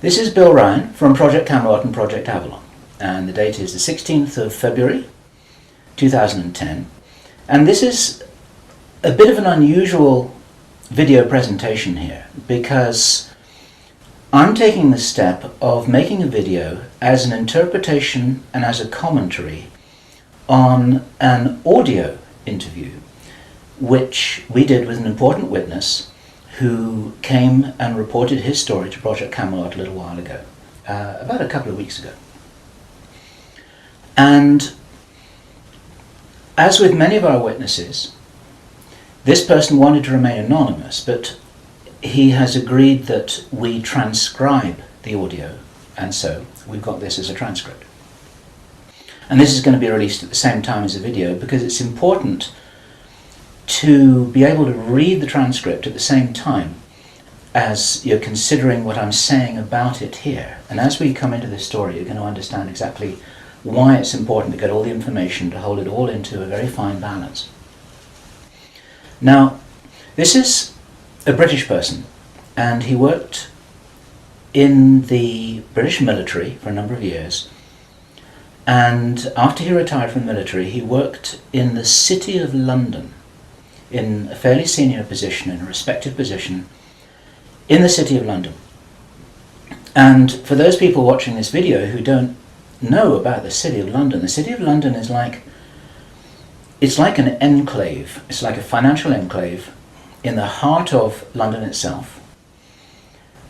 This is Bill Ryan from Project Camelot and Project Avalon, and the date is the 16th of February 2010, and this is a bit of an unusual video presentation here because I'm taking the step of making a video as an interpretation and as a commentary on an audio interview which we did with an important witness who came and reported his story to Project Camelot a little while ago, about a couple of weeks ago. And as with many of our witnesses, this person wanted to remain anonymous, but he has agreed that we transcribe the audio, and so we've got this as a transcript. And this is going to be released at the same time as the video because it's important to be able to read the transcript at the same time as you're considering what I'm saying about it here. And as we come into this story, you're going to understand exactly why it's important to get all the information, to hold it all into a very fine balance. Now, this is a British person, and he worked in the British military for a number of years. And after he retired from the military, he worked in the City of London in a fairly senior position, in a respected position in the City of London. And for those people watching this video who don't know about the City of London, the City of London is it's like an enclave. It's like a financial enclave in the heart of London itself.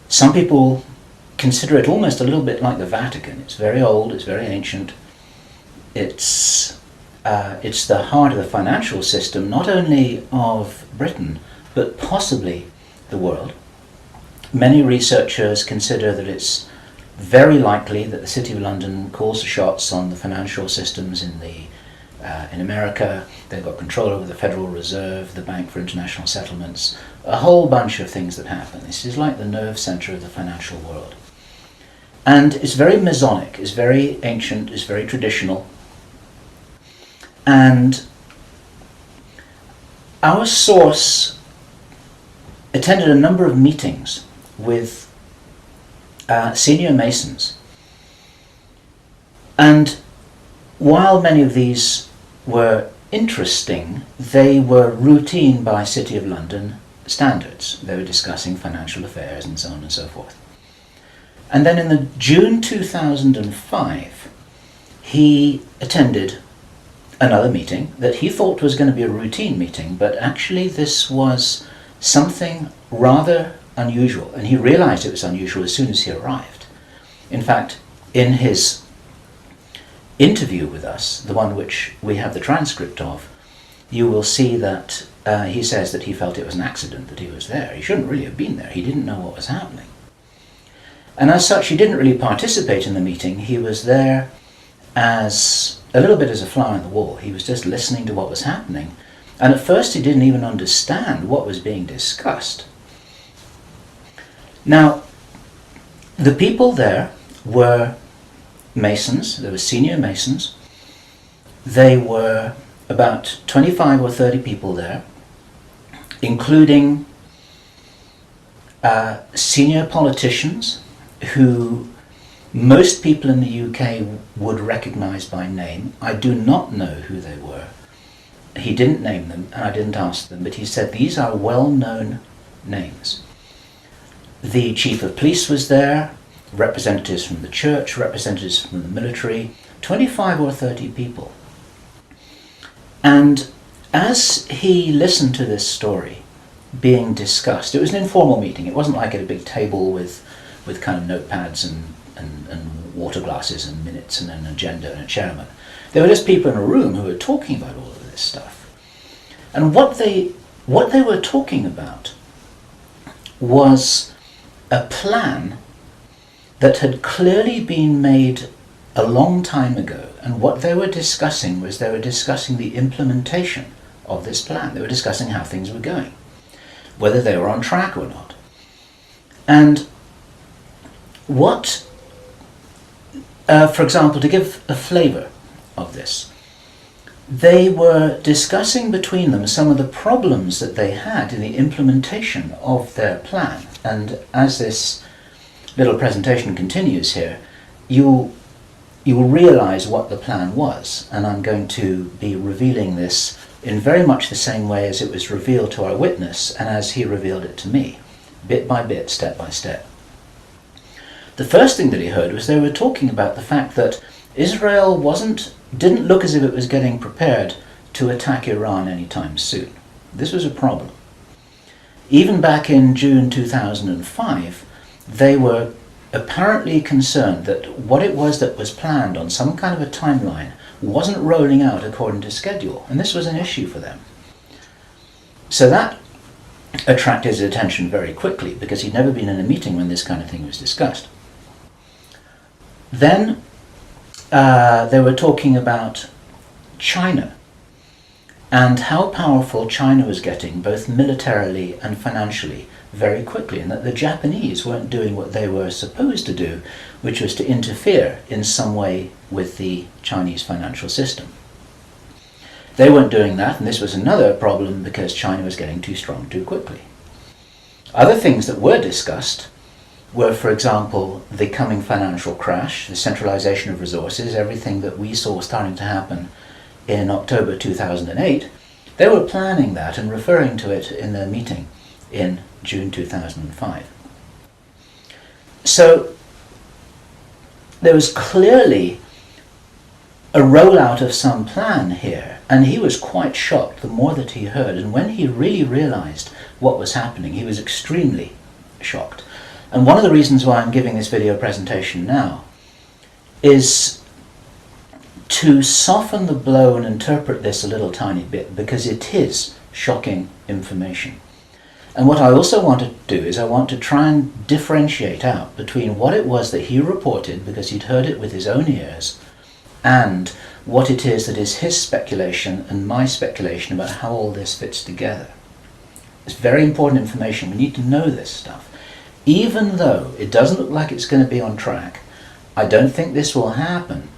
Some people consider it almost a little bit like the Vatican. It's very old, it's very ancient. It's the heart of the financial system, not only of Britain, but possibly the world. Many researchers consider that it's very likely that the City of London calls the shots on the financial systems in America. They've got control over the Federal Reserve, the Bank for International Settlements, a whole bunch of things that happen. This is like the nerve center of the financial world. And it's very Masonic, it's very ancient, it's very traditional. And our source attended a number of meetings with senior Masons. And while many of these were interesting, they were routine by City of London standards. They were discussing financial affairs and so on and so forth. And then in the June 2005, he attended another meeting that he thought was going to be a routine meeting, but actually this was something rather unusual, and he realized it was unusual as soon as he arrived. In fact, in his interview with us, the one which we have the transcript of, you will see that he says that he felt it was an accident that he was there. He shouldn't really have been there. He didn't know what was happening. And as such, he didn't really participate in the meeting. He was there as a little bit as a fly on the wall. He was just listening to what was happening. And at first he didn't even understand what was being discussed. Now, the people there were Masons. There were senior Masons. They were about 25 or 30 people there, including senior politicians who most people in the UK would recognize by name. I do not know who they were. He didn't name them, and I didn't ask them, but he said these are well-known names. The chief of police was there, representatives from the church, representatives from the military, 25 or 30 people. And as he listened to this story being discussed, it was an informal meeting. It wasn't like at a big table with kind of notepads and water glasses and minutes and an agenda and a chairman. There were just people in a room who were talking about all of this stuff. And what they were talking about was a plan that had clearly been made a long time ago. And what they were discussing was they were discussing the implementation of this plan. They were discussing how things were going, whether they were on track or not. And what, for example, to give a flavor of this, they were discussing between them some of the problems that they had in the implementation of their plan. And as this little presentation continues here, you will realize what the plan was, and I'm going to be revealing this in very much the same way as it was revealed to our witness and as he revealed it to me, bit by bit, step by step. The first thing that he heard was they were talking about the fact that Israel didn't look as if it was getting prepared to attack Iran anytime soon. This was a problem. Even back in June 2005, they were apparently concerned that what it was that was planned on some kind of a timeline wasn't rolling out according to schedule, and this was an issue for them. So that attracted his attention very quickly, because he'd never been in a meeting when this kind of thing was discussed. Then they were talking about China and how powerful China was getting, both militarily and financially, very quickly, and that the Japanese weren't doing what they were supposed to do, which was to interfere in some way with the Chinese financial system. They weren't doing that, and this was another problem because China was getting too strong too quickly. Other things that were discussed were, for example, the coming financial crash, the centralization of resources, everything that we saw starting to happen in October 2008. They were planning that and referring to it in their meeting in June 2005. So there was clearly a rollout of some plan here, and he was quite shocked the more that he heard, and when he really realized what was happening, he was extremely shocked. And one of the reasons why I'm giving this video presentation now is to soften the blow and interpret this a little tiny bit, because it is shocking information. And what I also want to do is I want to try and differentiate out between what it was that he reported, because he'd heard it with his own ears, and what it is that is his speculation and my speculation about how all this fits together. It's very important information. We need to know this stuff. Even though it doesn't look like it's going to be on track, I don't think this will happen.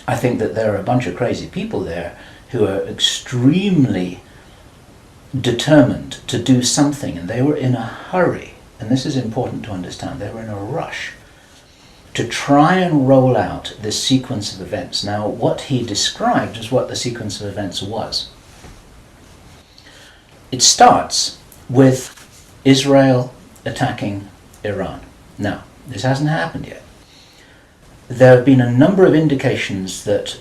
I think that there are a bunch of crazy people there who are extremely determined to do something, and they were in a hurry, and this is important to understand, they were in a rush to try and roll out this sequence of events. Now, what he described is what the sequence of events was. It starts with Israel attacking Iran. Now, this hasn't happened yet. There have been a number of indications that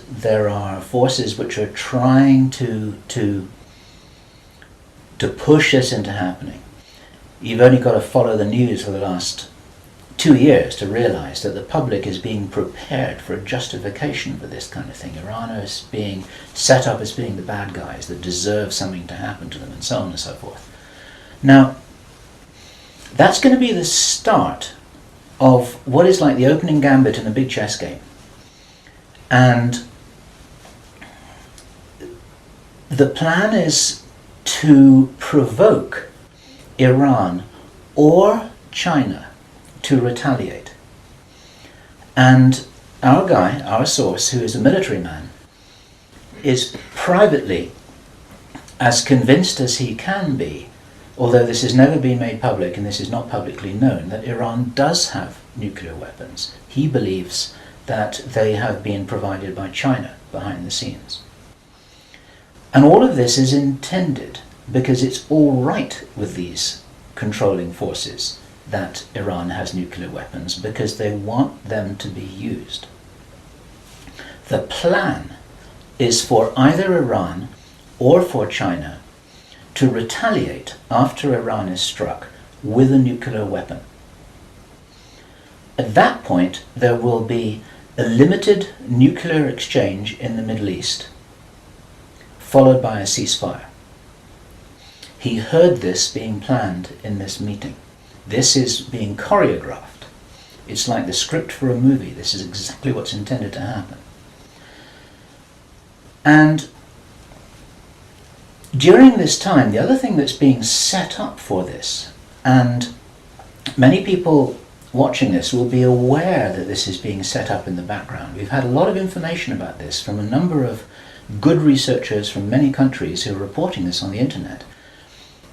there are forces which are trying to push this into happening. You've only got to follow the news for the last 2 years to realize that the public is being prepared for a justification for this kind of thing. Iran is being set up as being the bad guys that deserve something to happen to them, and so on and so forth. Now, that's going to be the start of what is like the opening gambit in a big chess game. And the plan is to provoke Iran or China to retaliate. And our guy, our source, who is a military man, is privately as convinced as he can be, although this has never been made public and this is not publicly known, that Iran does have nuclear weapons. He believes that they have been provided by China behind the scenes. And all of this is intended because it's all right with these controlling forces that Iran has nuclear weapons, because they want them to be used. The plan is for either Iran or for China to retaliate after Iran is struck with a nuclear weapon. At that point, there will be a limited nuclear exchange in the Middle East, followed by a ceasefire. He heard this being planned in this meeting. This is being choreographed. It's like the script for a movie. This is exactly what's intended to happen. And during this time, the other thing that's being set up for this, and many people watching this will be aware that this is being set up in the background. We've had a lot of information about this from a number of good researchers from many countries who are reporting this on the internet,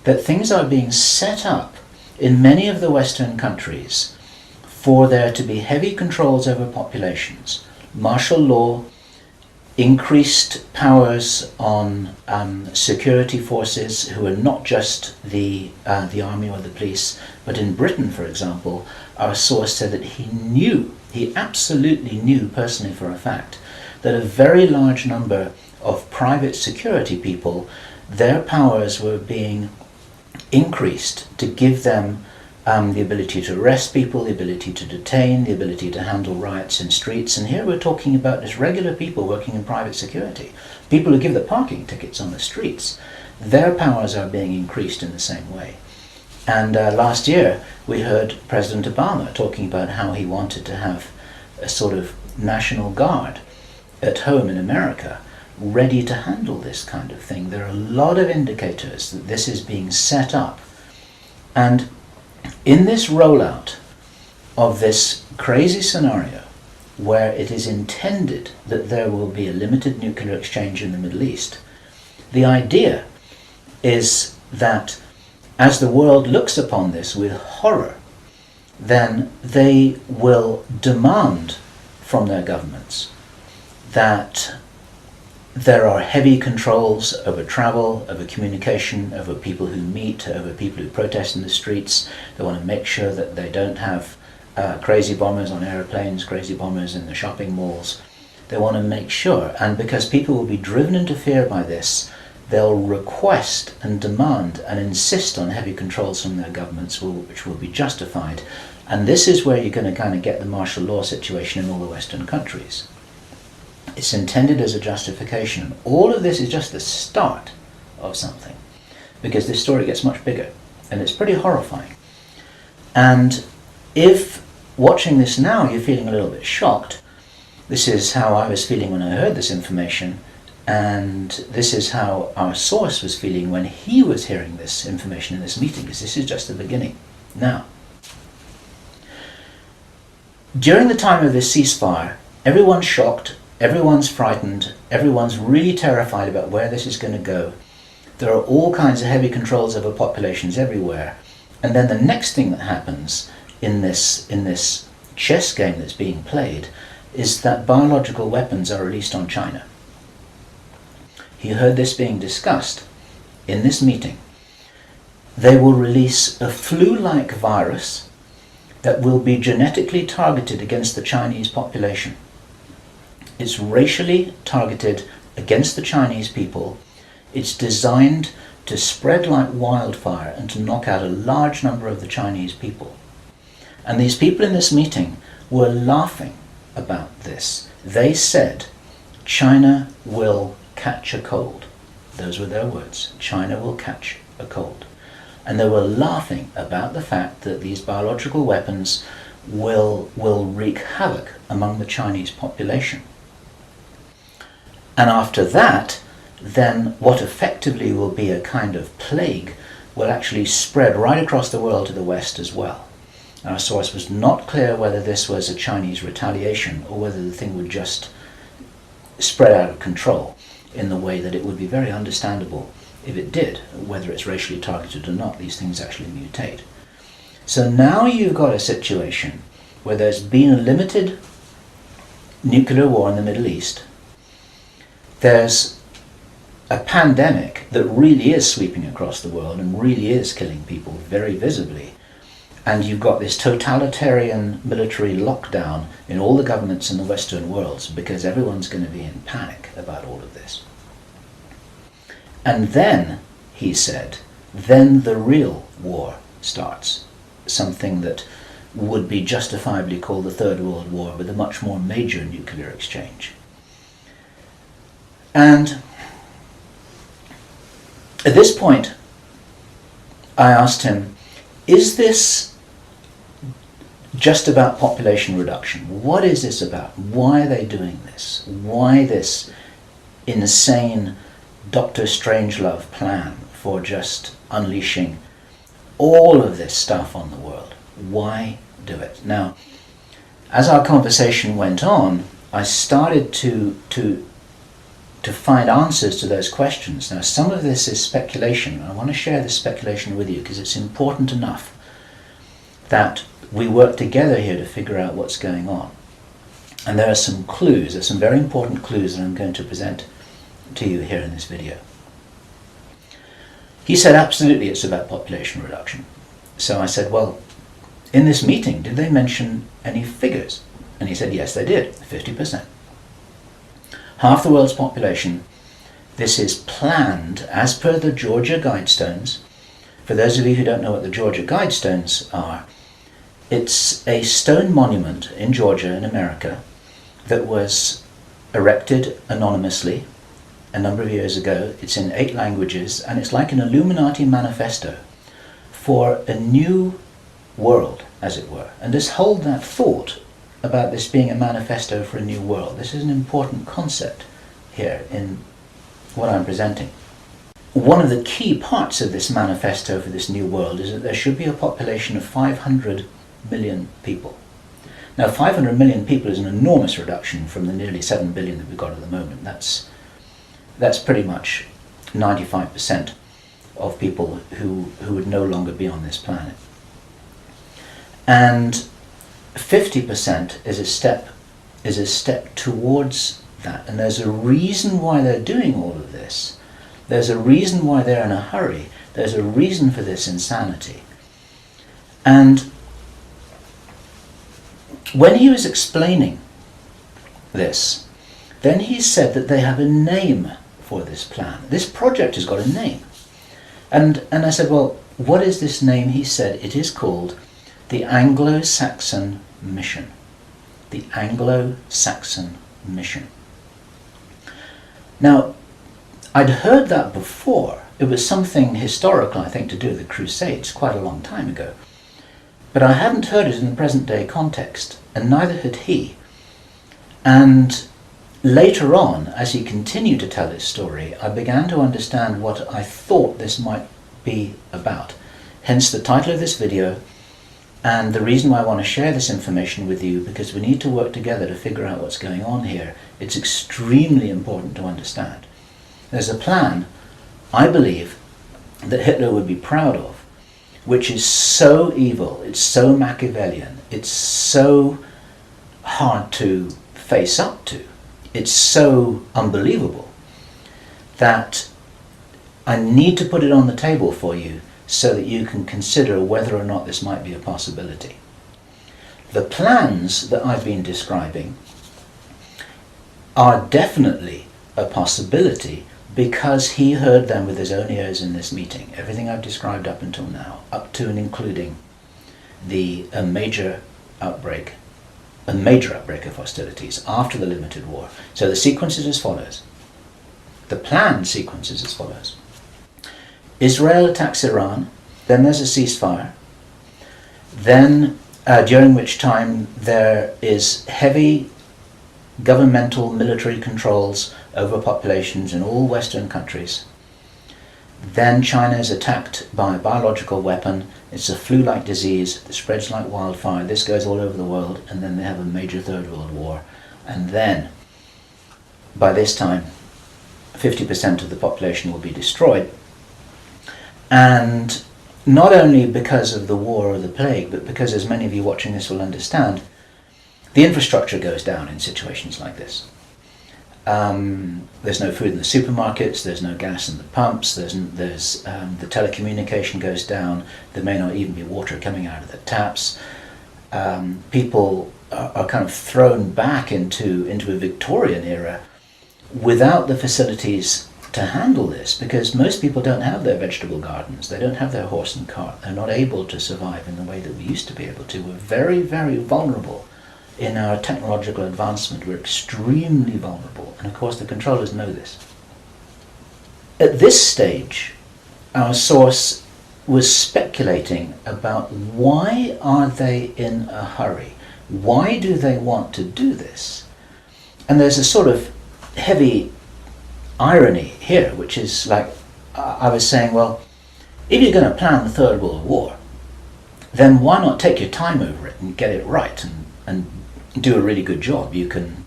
that things are being set up in many of the Western countries for there to be heavy controls over populations, martial law, increased powers on security forces who are not just the army or the police, but in Britain, for example, our source said that he absolutely knew personally for a fact, that a very large number of private security people, their powers were being increased to give them the ability to arrest people, the ability to detain, the ability to handle riots in streets. And here we're talking about just regular people working in private security, people who give the parking tickets on the streets. Their powers are being increased in the same way. And last year we heard President Obama talking about how he wanted to have a sort of national guard at home in America ready to handle this kind of thing. There are a lot of indicators that this is being set up. And in this rollout of this crazy scenario where it is intended that there will be a limited nuclear exchange in the Middle East, the idea is that as the world looks upon this with horror, then they will demand from their governments that there are heavy controls over travel, over communication, over people who meet, over people who protest in the streets. They want to make sure that they don't have crazy bombers on aeroplanes, crazy bombers in the shopping malls. They want to make sure, and because people will be driven into fear by this, they'll request and demand and insist on heavy controls from their governments, which will be justified. And this is where you're going to kind of get the martial law situation in all the Western countries. It's intended as a justification. All of this is just the start of something, because this story gets much bigger, and it's pretty horrifying. And if watching this now you're feeling a little bit shocked, this is how I was feeling when I heard this information, and this is how our source was feeling when he was hearing this information in this meeting, because this is just the beginning. Now, during the time of this ceasefire, everyone's shocked, everyone's frightened, everyone's really terrified about where this is going to go. There are all kinds of heavy controls over populations everywhere. And then the next thing that happens in this chess game that's being played is that biological weapons are released on China. You heard this being discussed in this meeting. They will release a flu-like virus that will be genetically targeted against the Chinese population. It's racially targeted against the Chinese people. It's designed to spread like wildfire and to knock out a large number of the Chinese people. And these people in this meeting were laughing about this. They said, China will catch a cold. Those were their words. China will catch a cold. And they were laughing about the fact that these biological weapons will wreak havoc among the Chinese population. And after that, then what effectively will be a kind of plague will actually spread right across the world to the West as well. Our source was not clear whether this was a Chinese retaliation or whether the thing would just spread out of control in the way that it would be very understandable if it did, whether it's racially targeted or not. These things actually mutate. So now you've got a situation where there's been a limited nuclear war in the Middle East. There's a pandemic that really is sweeping across the world and really is killing people very visibly. And you've got this totalitarian military lockdown in all the governments in the Western world because everyone's going to be in panic about all of this. And then, he said, then the real war starts. Something that would be justifiably called the Third World War, with a much more major nuclear exchange. And at this point, I asked him, is this just about population reduction? What is this about? Why are they doing this? Why this insane Dr. Strangelove plan for just unleashing all of this stuff on the world? Why do it? Now, as our conversation went on, I started to find answers to those questions. Now, some of this is speculation. I want to share this speculation with you because it's important enough that we work together here to figure out what's going on. And there are some clues, there's some very important clues that I'm going to present to you here in this video. He said, absolutely, it's about population reduction. So I said, well, in this meeting, did they mention any figures? And he said, yes, they did, 50%. Half the world's population. This is planned as per the Georgia Guidestones. For those of you who don't know what the Georgia Guidestones are, it's a stone monument in Georgia in America that was erected anonymously a number of years ago. It's in 8 languages, and it's like an Illuminati manifesto for a new world, as it were. And just hold that thought about this being a manifesto for a new world. This is an important concept here in what I'm presenting. One of the key parts of this manifesto for this new world is that there should be a population of 500 million people. Now, 500 million people is an enormous reduction from the nearly 7 billion that we've got at the moment. That's pretty much 95% of people who would no longer be on this planet. And 50% is a step towards that. And there's a reason why they're doing all of this. There's a reason why they're in a hurry. There's a reason for this insanity. And when he was explaining this, then he said that they have a name for this plan. This project has got a name. And I said, well, what is this name? He said, it is called the Anglo-Saxon Mission. The Anglo-Saxon Mission. Now, I'd heard that before. It was something historical, I think, to do with the Crusades quite a long time ago. But I hadn't heard it in the present day context, and neither had he. And later on, as he continued to tell his story, I began to understand what I thought this might be about. Hence the title of this video, and the reason why I want to share this information with you, because we need to work together to figure out what's going on here. It's extremely important to understand. There's a plan, I believe, that Hitler would be proud of, which is so evil, it's so Machiavellian, it's so hard to face up to, it's so unbelievable, that I need to put it on the table for you so that you can consider whether or not this might be a possibility. The plans that I've been describing are definitely a possibility because he heard them with his own ears in this meeting. Everything I've described up until now, up to and including a major outbreak of hostilities after the limited war. So the sequence is as follows. The plan sequence is as follows. Israel attacks Iran, then there's a ceasefire, then during which time there is heavy governmental military controls over populations in all Western countries. Then China is attacked by a biological weapon. It's a flu-like disease that spreads like wildfire. This goes all over the world, and then they have a major Third World War. And then, by this time, 50% of the population will be destroyed. And not only because of the war or the plague, but because, as many of you watching this will understand, the infrastructure goes down in situations like this. There's no food in the supermarkets, there's no gas in the pumps, the telecommunication goes down, there may not even be water coming out of the taps. People are kind of thrown back into a Victorian era without the facilities to handle this, because most people don't have their vegetable gardens, they don't have their horse and cart, they're not able to survive in the way that we used to be able to. We're very, very vulnerable in our technological advancement. We're extremely vulnerable, and of course the controllers know this. At this stage, our source was speculating about why are they in a hurry? Why do they want to do this? And there's a sort of heavy irony here, which is like, I was saying, well, if you're going to plan the Third World War, then why not take your time over it and get it right and do a really good job? You can,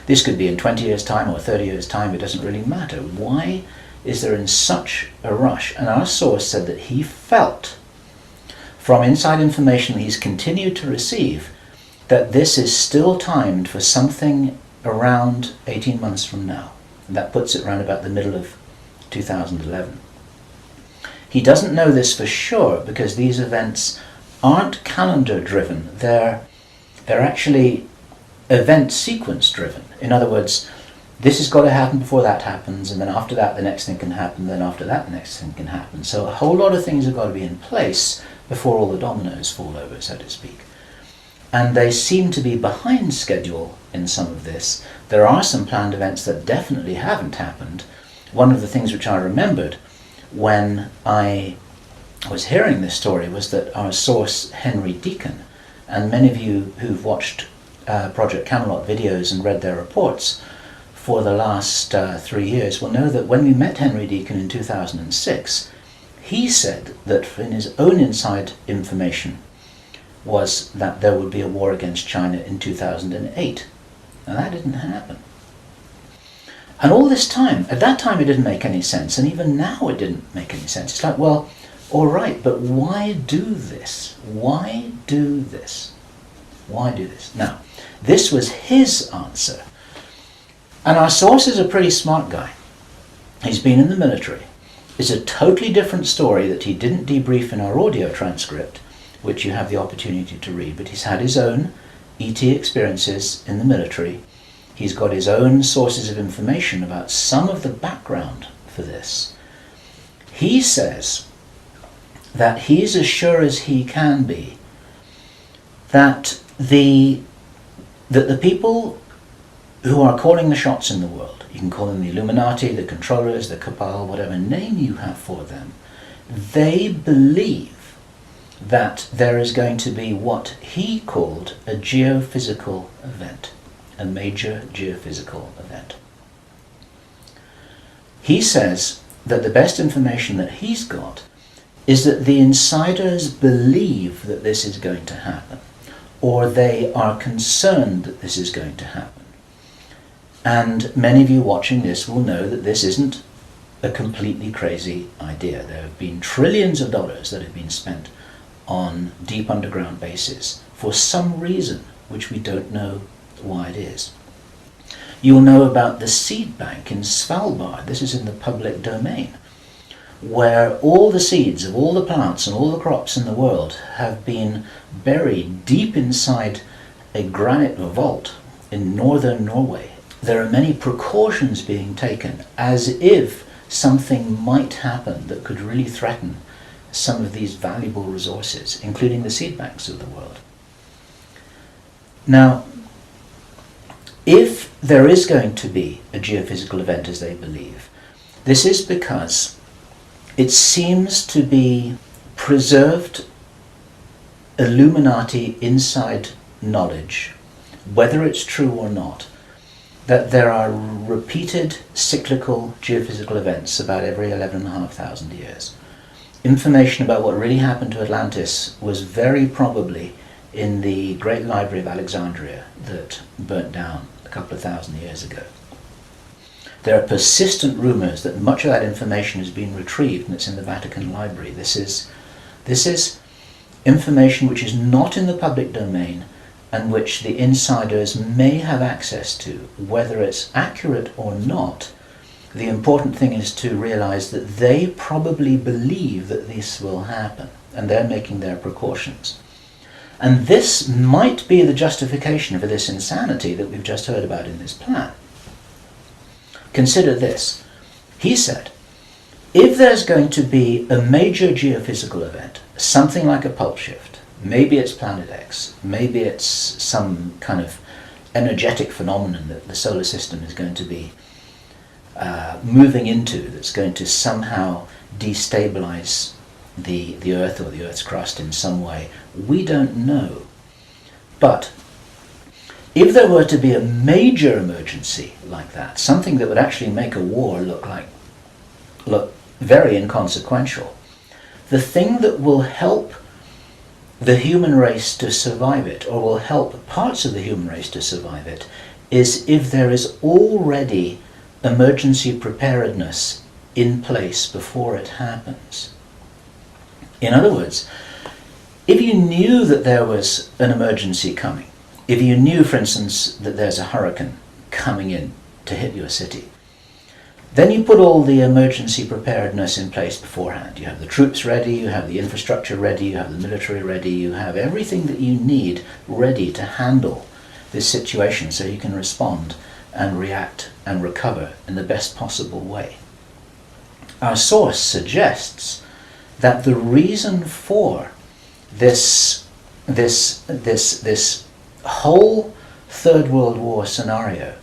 this could be in 20 years' time or 30 years' time, it doesn't really matter. Why is there in such a rush? And our source said that he felt from inside information he's continued to receive, that this is still timed for something around 18 months from now. And that puts it around about the middle of 2011. He doesn't know this for sure because these events aren't calendar driven, they're actually event sequence driven. In other words, this has got to happen before that happens, and then after that the next thing can happen, then after that the next thing can happen. So a whole lot of things have got to be in place before all the dominoes fall over, so to speak. And they seem to be behind schedule in some of this. There are some planned events that definitely haven't happened. One of the things which I remembered when I was hearing this story was that our source, Henry Deacon, and many of you who've watched Project Camelot videos and read their reports for the last 3 years will know that when we met Henry Deacon in 2006, he said that in his own inside information was that there would be a war against China in 2008. Now that didn't happen. And all this time, at that time it didn't make any sense, and even now it didn't make any sense. It's like, well, all right, but why do this? Why do this? Why do this? Now, this was his answer. And our source is a pretty smart guy. He's been in the military. It's a totally different story that he didn't debrief in our audio transcript, which you have the opportunity to read, but he's had his own ET experiences in the military. He's got his own sources of information about some of the background for this. He says that he's as sure as he can be that the people who are calling the shots in the world, you can call them the Illuminati, the controllers, the cabal, whatever name you have for them, they believe that there is going to be what he called a geophysical event, a major geophysical event. He says that the best information that he's got is that the insiders believe that this is going to happen, or they are concerned that this is going to happen. And many of you watching this will know that this isn't a completely crazy idea. There have been trillions of dollars that have been spent on deep underground bases for some reason which we don't know why it is. You'll know about the seed bank in Svalbard. This is in the public domain, where all the seeds of all the plants and all the crops in the world have been buried deep inside a granite vault in northern Norway. There are many precautions being taken as if something might happen that could really threaten some of these valuable resources, including the seed banks of the world. Now, if there is going to be a geophysical event as they believe, this is because it seems to be preserved Illuminati inside knowledge, whether it's true or not, that there are repeated cyclical geophysical events about every 11,500 years. Information about what really happened to Atlantis was very probably in the Great Library of Alexandria that burnt down a couple of thousand years ago. There are persistent rumors that much of that information has been retrieved and it's in the Vatican Library. This is information which is not in the public domain and which the insiders may have access to. Whether it's accurate or not, the important thing is to realize that they probably believe that this will happen and they're making their precautions. And this might be the justification for this insanity that we've just heard about in this plan. Consider this. He said, if there's going to be a major geophysical event, something like a pulse shift, maybe it's Planet X, maybe it's some kind of energetic phenomenon that the solar system is going to be moving into, that's going to somehow destabilize the Earth or the Earth's crust in some way. We don't know. But if there were to be a major emergency like that, something that would actually make a war look very inconsequential, the thing that will help the human race to survive it, or will help parts of the human race to survive it, is if there is already emergency preparedness in place before it happens. In other words, If you knew that there was an emergency coming, if you knew, for instance, that there's a hurricane coming in to hit your city, then you put all the emergency preparedness in place beforehand. You have the troops ready, you have the infrastructure ready, you have the military ready, you have everything that you need ready to handle this situation so you can respond and react and recover in the best possible way. Our source suggests that the reason for this whole Third World War scenario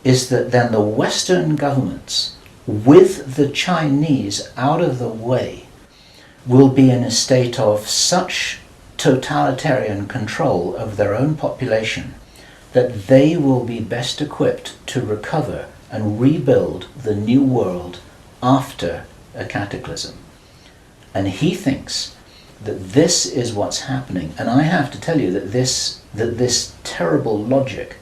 is that then the Western governments, with the Chinese out of the way, will be in a state of such totalitarian control of their own population that they will be best equipped to recover and rebuild the new world after a cataclysm. And he thinks that this is what's happening. And I have to tell you that this terrible logic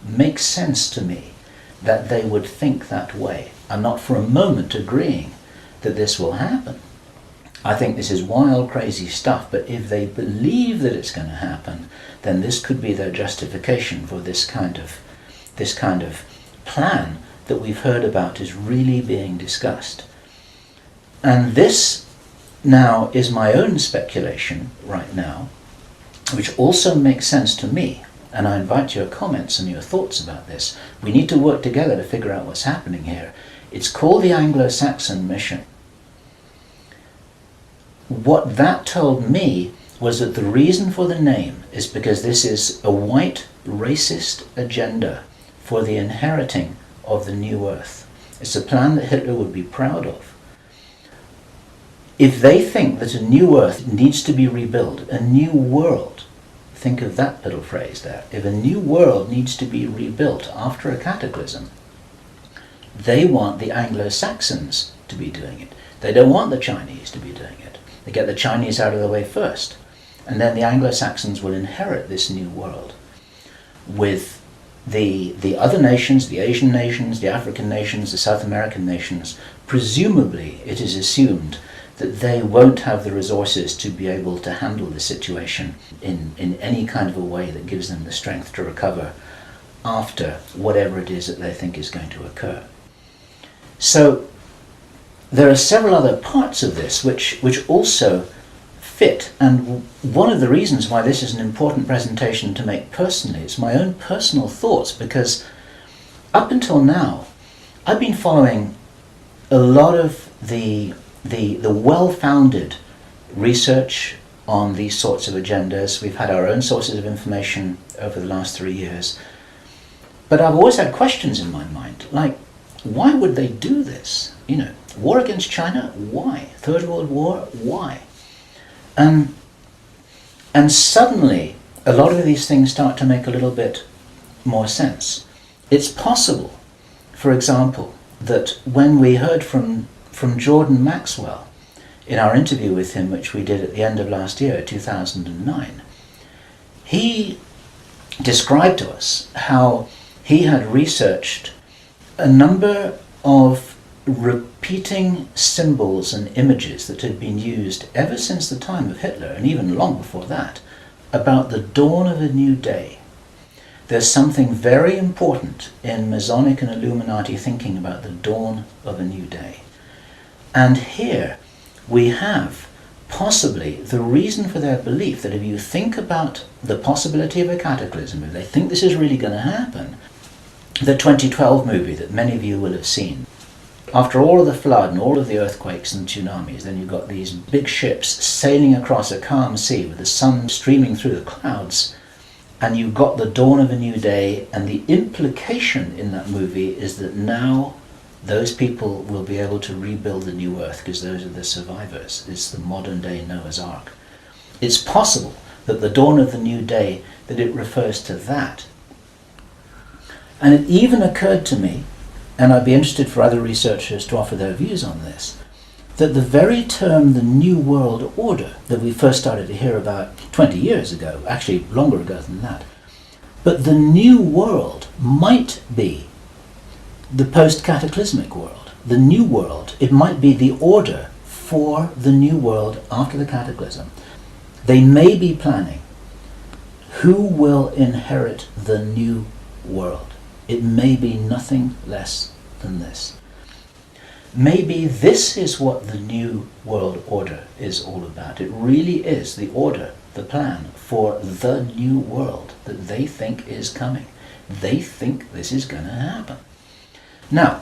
makes sense to me, that they would think that way. I'm not for a moment agreeing that this will happen. I think this is wild, crazy stuff, but if they believe that it's going to happen, then this could be their justification for this kind of plan that we've heard about is really being discussed. And this now is my own speculation right now, which also makes sense to me. And I invite your comments and your thoughts about this. We need to work together to figure out what's happening here. It's called the Anglo-Saxon mission. What that told me was that the reason for the name is because this is a white racist agenda for the inheriting of the new earth. It's a plan that Hitler would be proud of. If they think that a new earth needs to be rebuilt, a new world, think of that little phrase there. If a new world needs to be rebuilt after a cataclysm, they want the Anglo-Saxons to be doing it. They don't want the Chinese to be doing it. They get the Chinese out of the way first. And then the Anglo-Saxons will inherit this new world with the other nations, the Asian nations, the African nations, the South American nations. Presumably, it is assumed that they won't have the resources to be able to handle the situation in any kind of a way that gives them the strength to recover after whatever it is that they think is going to occur. So there are several other parts of this which also fit, and one of the reasons why this is an important presentation to make personally is my own personal thoughts, because up until now I've been following a lot of the well-founded research on these sorts of agendas. We've had our own sources of information over the last 3 years. But I've always had questions in my mind, like, why would they do this? You know, war against China, why? Third World War, why? And suddenly, a lot of these things start to make a little bit more sense. It's possible, for example, that when we heard from Jordan Maxwell in our interview with him, which we did at the end of last year, 2009, he described to us how he had researched a number of repeating symbols and images that had been used ever since the time of Hitler, and even long before that, about the dawn of a new day. There's something very important in Masonic and Illuminati thinking about the dawn of a new day. And here we have possibly the reason for their belief that if you think about the possibility of a cataclysm, if they think this is really going to happen, the 2012 movie that many of you will have seen, after all of the flood and all of the earthquakes and tsunamis, then you've got these big ships sailing across a calm sea with the sun streaming through the clouds, and you've got the dawn of a new day, and the implication in that movie is that now those people will be able to rebuild the new earth because those are the survivors. It's the modern day Noah's Ark. It's possible that the dawn of the new day, that it refers to that. And it even occurred to me, and I'd be interested for other researchers to offer their views on this, that the very term the New World Order that we first started to hear about 20 years ago, actually longer ago than that, but the New World might be the post-cataclysmic world. The New World, it might be the order for the New World after the cataclysm. They may be planning who will inherit the new world. It may be nothing less than this. Maybe this is what the new world order is all about. It really is the order, the plan for the new world that they think is coming. They think this is going to happen. Now,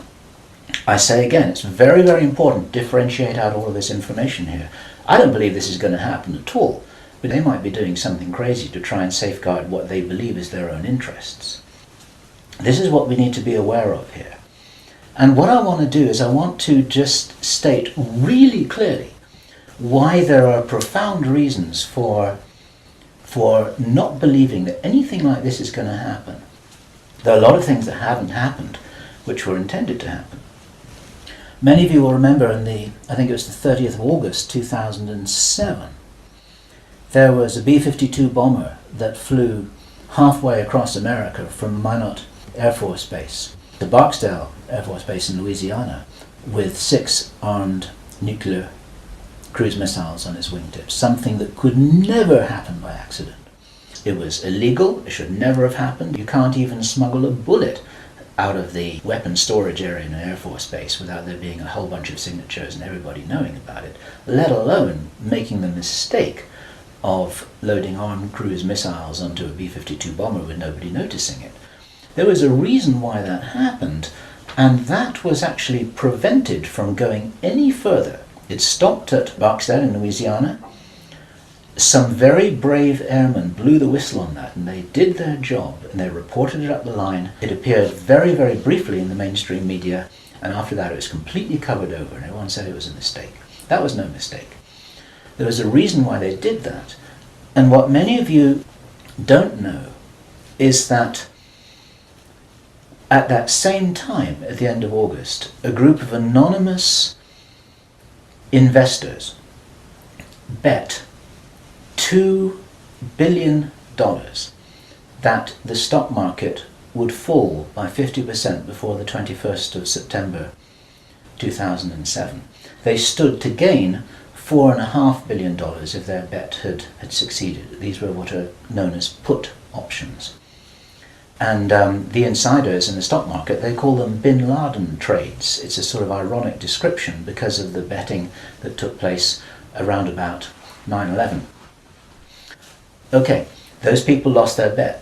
I say again, it's very, very important to differentiate out all of this information here. I don't believe this is going to happen at all, but they might be doing something crazy to try and safeguard what they believe is their own interests. This is what we need to be aware of here. And what I want to do is I want to just state really clearly why there are profound reasons for not believing that anything like this is going to happen. There are a lot of things that haven't happened which were intended to happen. Many of you will remember I think it was the 30th of August 2007, there was a B-52 bomber that flew halfway across America from Minot Air Force Base to Barksdale Air Force Base in Louisiana with 6 armed nuclear cruise missiles on its wingtips, something that could never happen by accident. It was illegal, it should never have happened. You can't even smuggle a bullet out of the weapons storage area in an Air Force base without there being a whole bunch of signatures and everybody knowing about it, let alone making the mistake of loading armed cruise missiles onto a B-52 bomber with nobody noticing it. There was a reason why that happened, and that was actually prevented from going any further. It stopped at Barksdale in Louisiana. Some very brave airmen blew the whistle on that, and they did their job, and they reported it up the line. It appeared very, very briefly in the mainstream media, and after that it was completely covered over, and everyone said it was a mistake. That was no mistake. There was a reason why they did that. And what many of you don't know is that at that same time, at the end of August, a group of anonymous investors bet $2 billion that the stock market would fall by 50% before the 21st of September 2007. They stood to gain $4.5 billion if their bet had succeeded. These were what are known as put options. And the insiders in the stock market, they call them bin Laden trades. It's a sort of ironic description because of the betting that took place around about 9/11. Okay, those people lost their bet.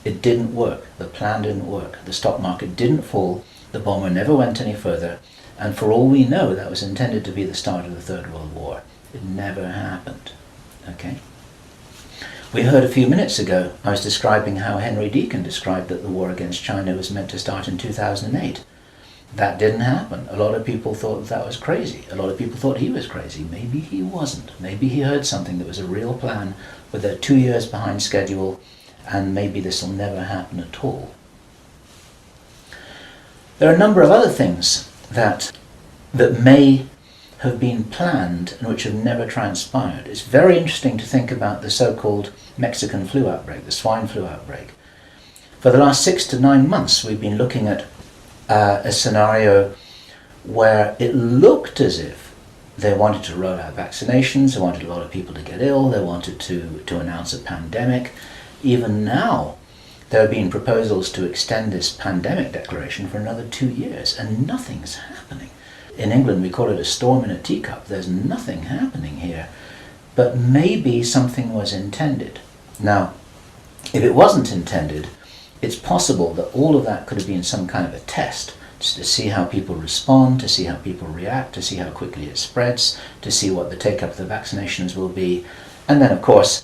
It didn't work. The plan didn't work. The stock market didn't fall. The bomber never went any further. And for all we know, that was intended to be the start of the Third World War. It never happened. Okay? We heard a few minutes ago, I was describing how Henry Deacon described that the war against China was meant to start in 2008. That didn't happen. A lot of people thought that was crazy. A lot of people thought he was crazy. Maybe he wasn't. Maybe he heard something that was a real plan, but they're 2 years behind schedule, and maybe this will never happen at all. There are a number of other things that may have been planned and which have never transpired. It's very interesting to think about the so-called Mexican flu outbreak, the swine flu outbreak. For the last 6 to 9 months, we've been looking at a scenario where it looked as if they wanted to roll out vaccinations, they wanted a lot of people to get ill, they wanted to announce a pandemic. Even now, there have been proposals to extend this pandemic declaration for another 2 years, and nothing's happening. In England, we call it a storm in a teacup. There's nothing happening here, but maybe something was intended. Now, if it wasn't intended, it's possible that all of that could have been some kind of a test, just to see how people respond, to see how people react, to see how quickly it spreads, to see what the take-up of the vaccinations will be. And then, of course,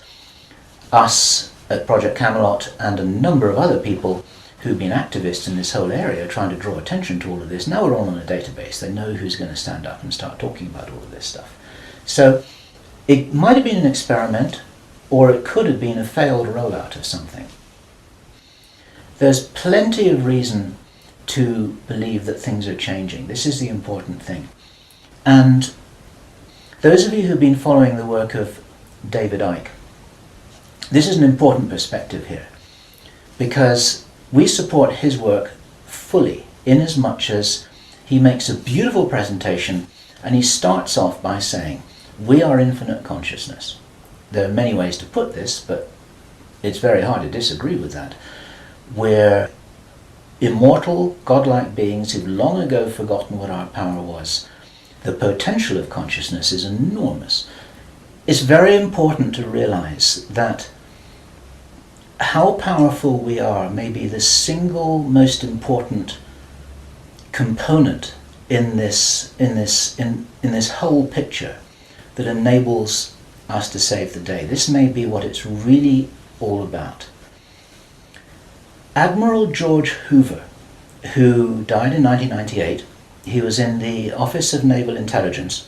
us at Project Camelot and a number of other people who've been activists in this whole area trying to draw attention to all of this, now we're all on a database. They know who's going to stand up and start talking about all of this stuff. So it might have been an experiment, or it could have been a failed rollout of something. There's plenty of reason to believe that things are changing. This is the important thing. And those of you who've been following the work of David Icke, this is an important perspective here, because we support his work fully, in as much as he makes a beautiful presentation and he starts off by saying, we are infinite consciousness. there are many ways to put this, but it's very hard to disagree with that. We're immortal, godlike beings who've long ago forgotten what our power was. The potential of consciousness is enormous. It's very important to realize that how powerful we are may be the single most important component in this whole picture that enables us to save the day. This may be what it's really all about. Admiral George Hoover, who died in 1998, he was in the Office of Naval Intelligence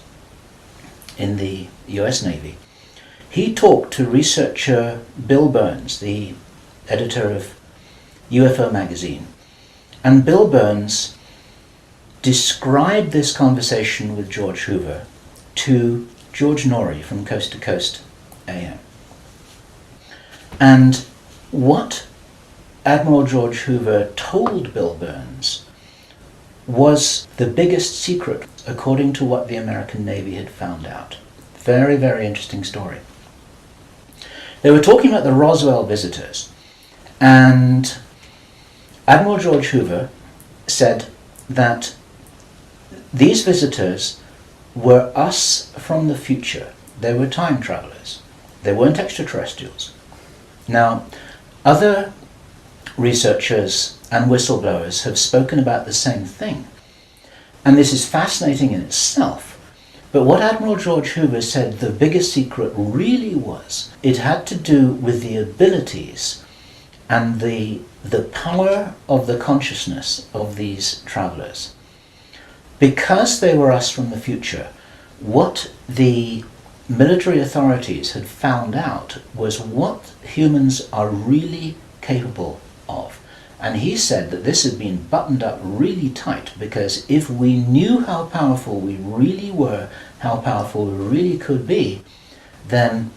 in the US Navy. He talked to researcher Bill Burns, the editor of UFO magazine, and Bill Burns described this conversation with George Hoover to George Norrie from Coast to Coast AM. And what Admiral George Hoover told Bill Burns was the biggest secret according to what the American Navy had found out. Very, very interesting story. They were talking about the Roswell visitors, and Admiral George Hoover said that these visitors were us from the future. They were time travelers. They weren't extraterrestrials. Now, other researchers and whistleblowers have spoken about the same thing. And this is fascinating in itself. But what Admiral George Hoover said the biggest secret really was, it had to do with the abilities and the power of the consciousness of these travelers. Because they were us from the future, what the military authorities had found out was what humans are really capable of. And he said that this had been buttoned up really tight, because if we knew how powerful we really were, how powerful we really could be, then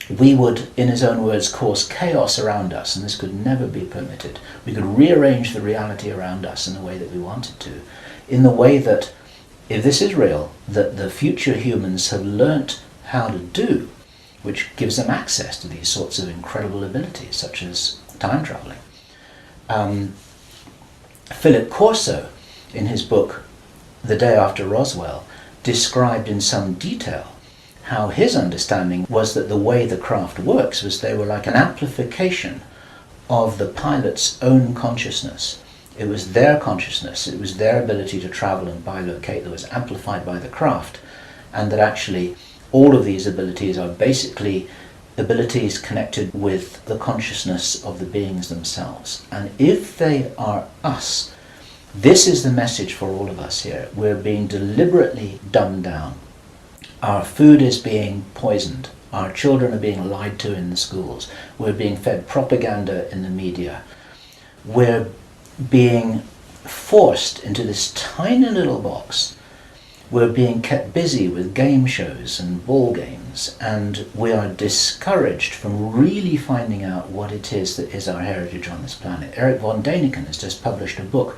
we would, in his own words, cause chaos around us, and this could never be permitted. We could rearrange the reality around us in the way that we wanted to, in the way that, if this is real, that the future humans have learnt how to do, which gives them access to these sorts of incredible abilities, such as time traveling. Philip Corso, in his book The Day After Roswell, described in some detail how his understanding was that the way the craft works was they were like an amplification of the pilot's own consciousness. It was their consciousness, it was their ability to travel and bilocate that was amplified by the craft, and that actually all of these abilities are basically abilities connected with the consciousness of the beings themselves. And if they are us, this is the message for all of us here. We're being deliberately dumbed down. Our food is being poisoned. Our children are being lied to in the schools. We're being fed propaganda in the media. We're being forced into this tiny little box. We're being kept busy with game shows and ball games, and we are discouraged from really finding out what it is that is our heritage on this planet. Eric von Däniken has just published a book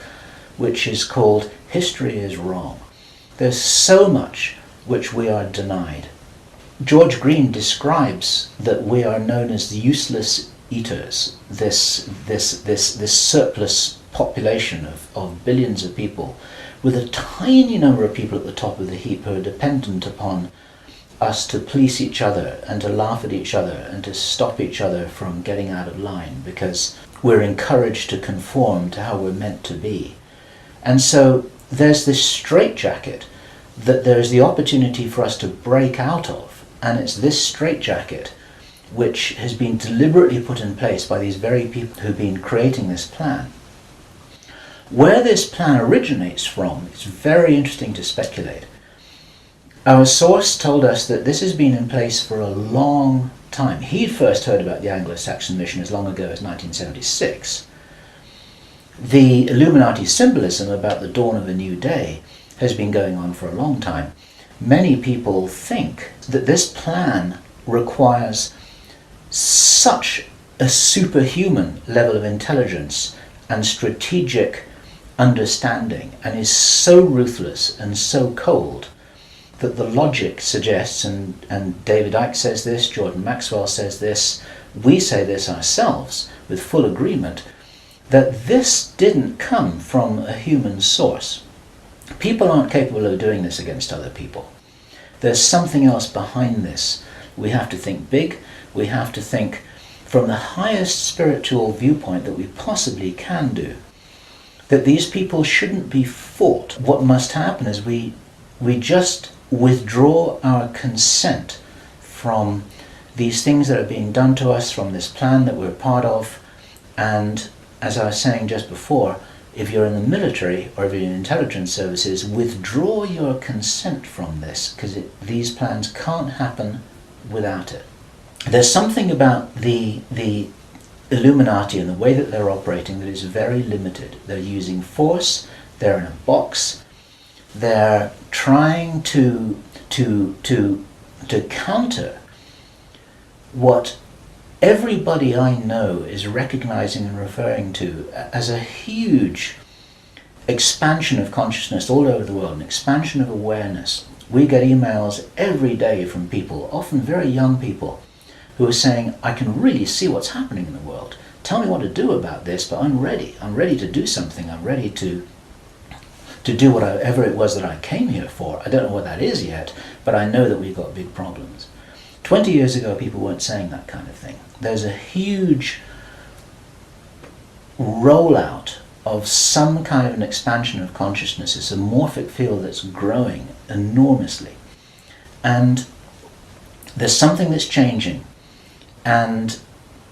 which is called History is Wrong. There's so much which we are denied. George Green describes that we are known as the useless eaters, this surplus population of billions of people, with a tiny number of people at the top of the heap who are dependent upon us to police each other and to laugh at each other and to stop each other from getting out of line, because we're encouraged to conform to how we're meant to be. And so there's this straitjacket that there's the opportunity for us to break out of, and it's this straitjacket which has been deliberately put in place by these very people who've been creating this plan. Where this plan originates from, it's very interesting to speculate. Our source told us that this has been in place for a long time. He'd first heard about the Anglo-Saxon mission as long ago as 1976. The Illuminati symbolism about the dawn of a new day has been going on for a long time. Many people think that this plan requires such a superhuman level of intelligence and strategic understanding, and is so ruthless and so cold that the logic suggests, and David Icke says this, Jordan Maxwell says this, we say this ourselves with full agreement, that this didn't come from a human source. People aren't capable of doing this against other people. There's something else behind this. We have to think big. We have to think from the highest spiritual viewpoint that we possibly can do. That these people shouldn't be fought. What must happen is we just withdraw our consent from these things that are being done to us, from this plan that we're part of. And as I was saying just before, if you're in the military or if you're in intelligence services, withdraw your consent from this, because these plans can't happen without it. There's something about the Illuminati and the way that they're operating that is very limited. They're using force, they're in a box, they're trying to counter what everybody I know is recognizing and referring to as a huge expansion of consciousness all over the world, an expansion of awareness. We get emails every day from people, often very young people, who are saying, I can really see what's happening in the world. Tell me what to do about this, but I'm ready. I'm ready to do something. I'm ready to do whatever it was that I came here for. I don't know what that is yet, but I know that we've got big problems. 20 years ago, people weren't saying that kind of thing. There's a huge rollout of some kind of an expansion of consciousness. It's a morphic field that's growing enormously. And there's something that's changing. And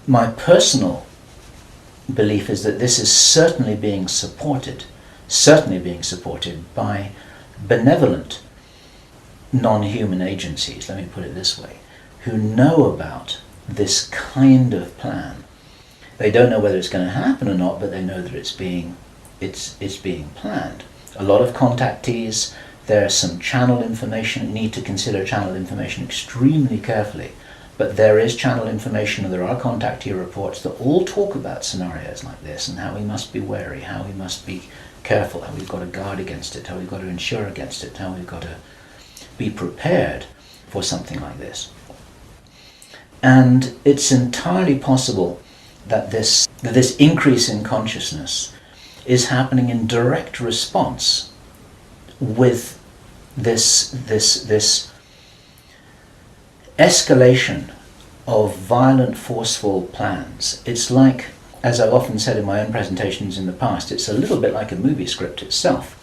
my personal belief is that this is certainly being supported by benevolent non-human agencies, let me put it this way, who know about this kind of plan. They don't know whether it's going to happen or not, but they know that it's being planned. A lot of contactees, there's some channel information. You need to consider channel information extremely carefully. But there is channel information, and there are contactee reports that all talk about scenarios like this and how we must be wary, how we must be careful, how we've got to guard against it, how we've got to insure against it, how we've got to be prepared for something like this. And it's entirely possible that this increase in consciousness is happening in direct response with this escalation of violent, forceful plans. It's like, as I've often said in my own presentations in the past, it's a little bit like a movie script itself,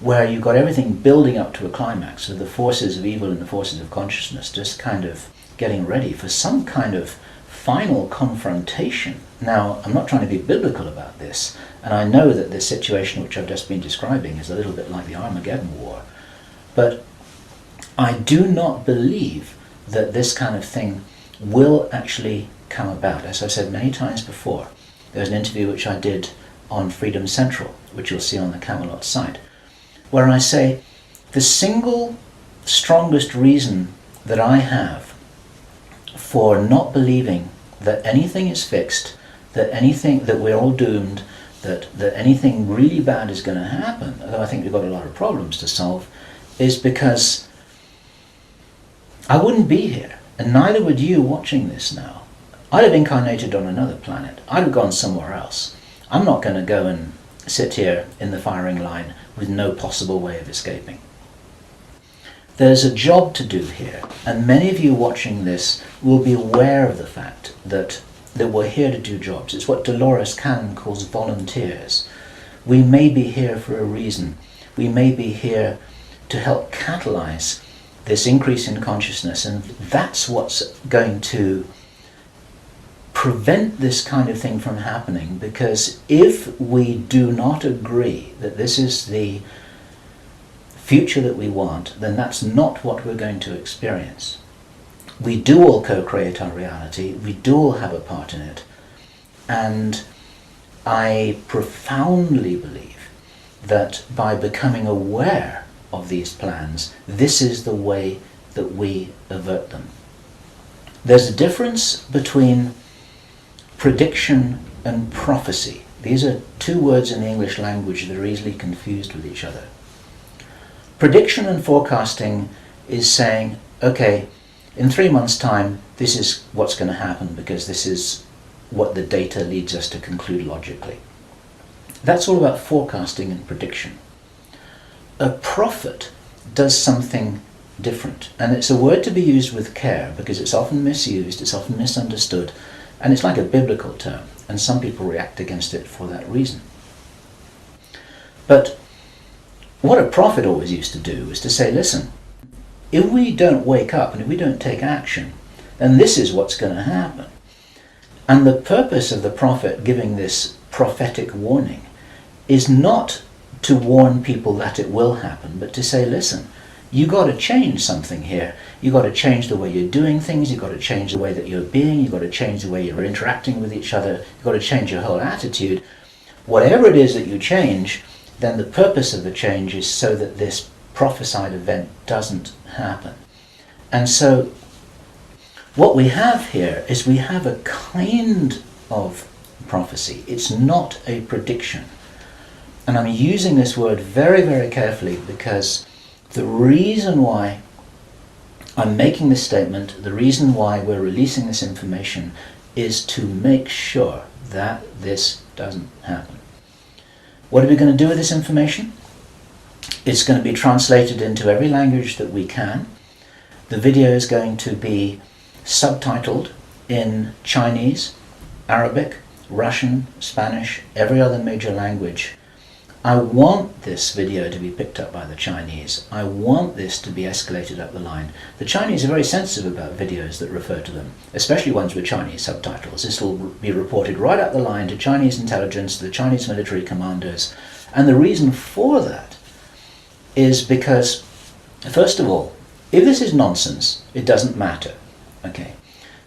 where you've got everything building up to a climax of the forces of evil and the forces of consciousness just kind of getting ready for some kind of final confrontation. Now, I'm not trying to be biblical about this, and I know that this situation which I've just been describing is a little bit like the Armageddon War, but I do not believe that this kind of thing will actually come about. As I've said many times before, there's an interview which I did on Freedom Central, which you'll see on the Camelot site, where I say the single strongest reason that I have for not believing that anything is fixed, that we're all doomed, that anything really bad is going to happen, although I think we've got a lot of problems to solve, is because I wouldn't be here, and neither would you watching this now. I'd have incarnated on another planet. I'd have gone somewhere else. I'm not going to go and sit here in the firing line with no possible way of escaping. There's a job to do here, and many of you watching this will be aware of the fact that we're here to do jobs. It's what Dolores Cannon calls volunteers. We may be here for a reason. We may be here to help catalyze this increase in consciousness, and that's what's going to prevent this kind of thing from happening, because if we do not agree that this is the future that we want, then that's not what we're going to experience. We do all co-create our reality, we do all have a part in it, and I profoundly believe that by becoming aware of these plans, this is the way that we avert them. There's a difference between prediction and prophecy. These are two words in the English language that are easily confused with each other. Prediction and forecasting is saying, okay, in 3 months' time, this is what's going to happen because this is what the data leads us to conclude logically. That's all about forecasting and prediction. A prophet does something different, and it's a word to be used with care because it's often misused, it's often misunderstood, and it's like a biblical term, and some people react against it for that reason. But what a prophet always used to do is to say, listen, if we don't wake up and if we don't take action, then this is what's going to happen. And the purpose of the prophet giving this prophetic warning is not to warn people that it will happen, but to say, listen, you got to change something here. You got to change the way you're doing things. You got to change the way that you're being. You got to change the way you're interacting with each other. You got to change your whole attitude. Whatever it is that you change, then the purpose of the change is so that this prophesied event doesn't happen. And so what we have here is we have a kind of prophecy. It's not a prediction. And I'm using this word very, very carefully because the reason why I'm making this statement, the reason why we're releasing this information is to make sure that this doesn't happen. What are we going to do with this information? It's going to be translated into every language that we can. The video is going to be subtitled in Chinese, Arabic, Russian, Spanish, every other major language. I want this video to be picked up by the Chinese. I want this to be escalated up the line. The Chinese are very sensitive about videos that refer to them, especially ones with Chinese subtitles. This will be reported right up the line to Chinese intelligence, to the Chinese military commanders. And the reason for that is because, first of all, if this is nonsense, it doesn't matter. Okay.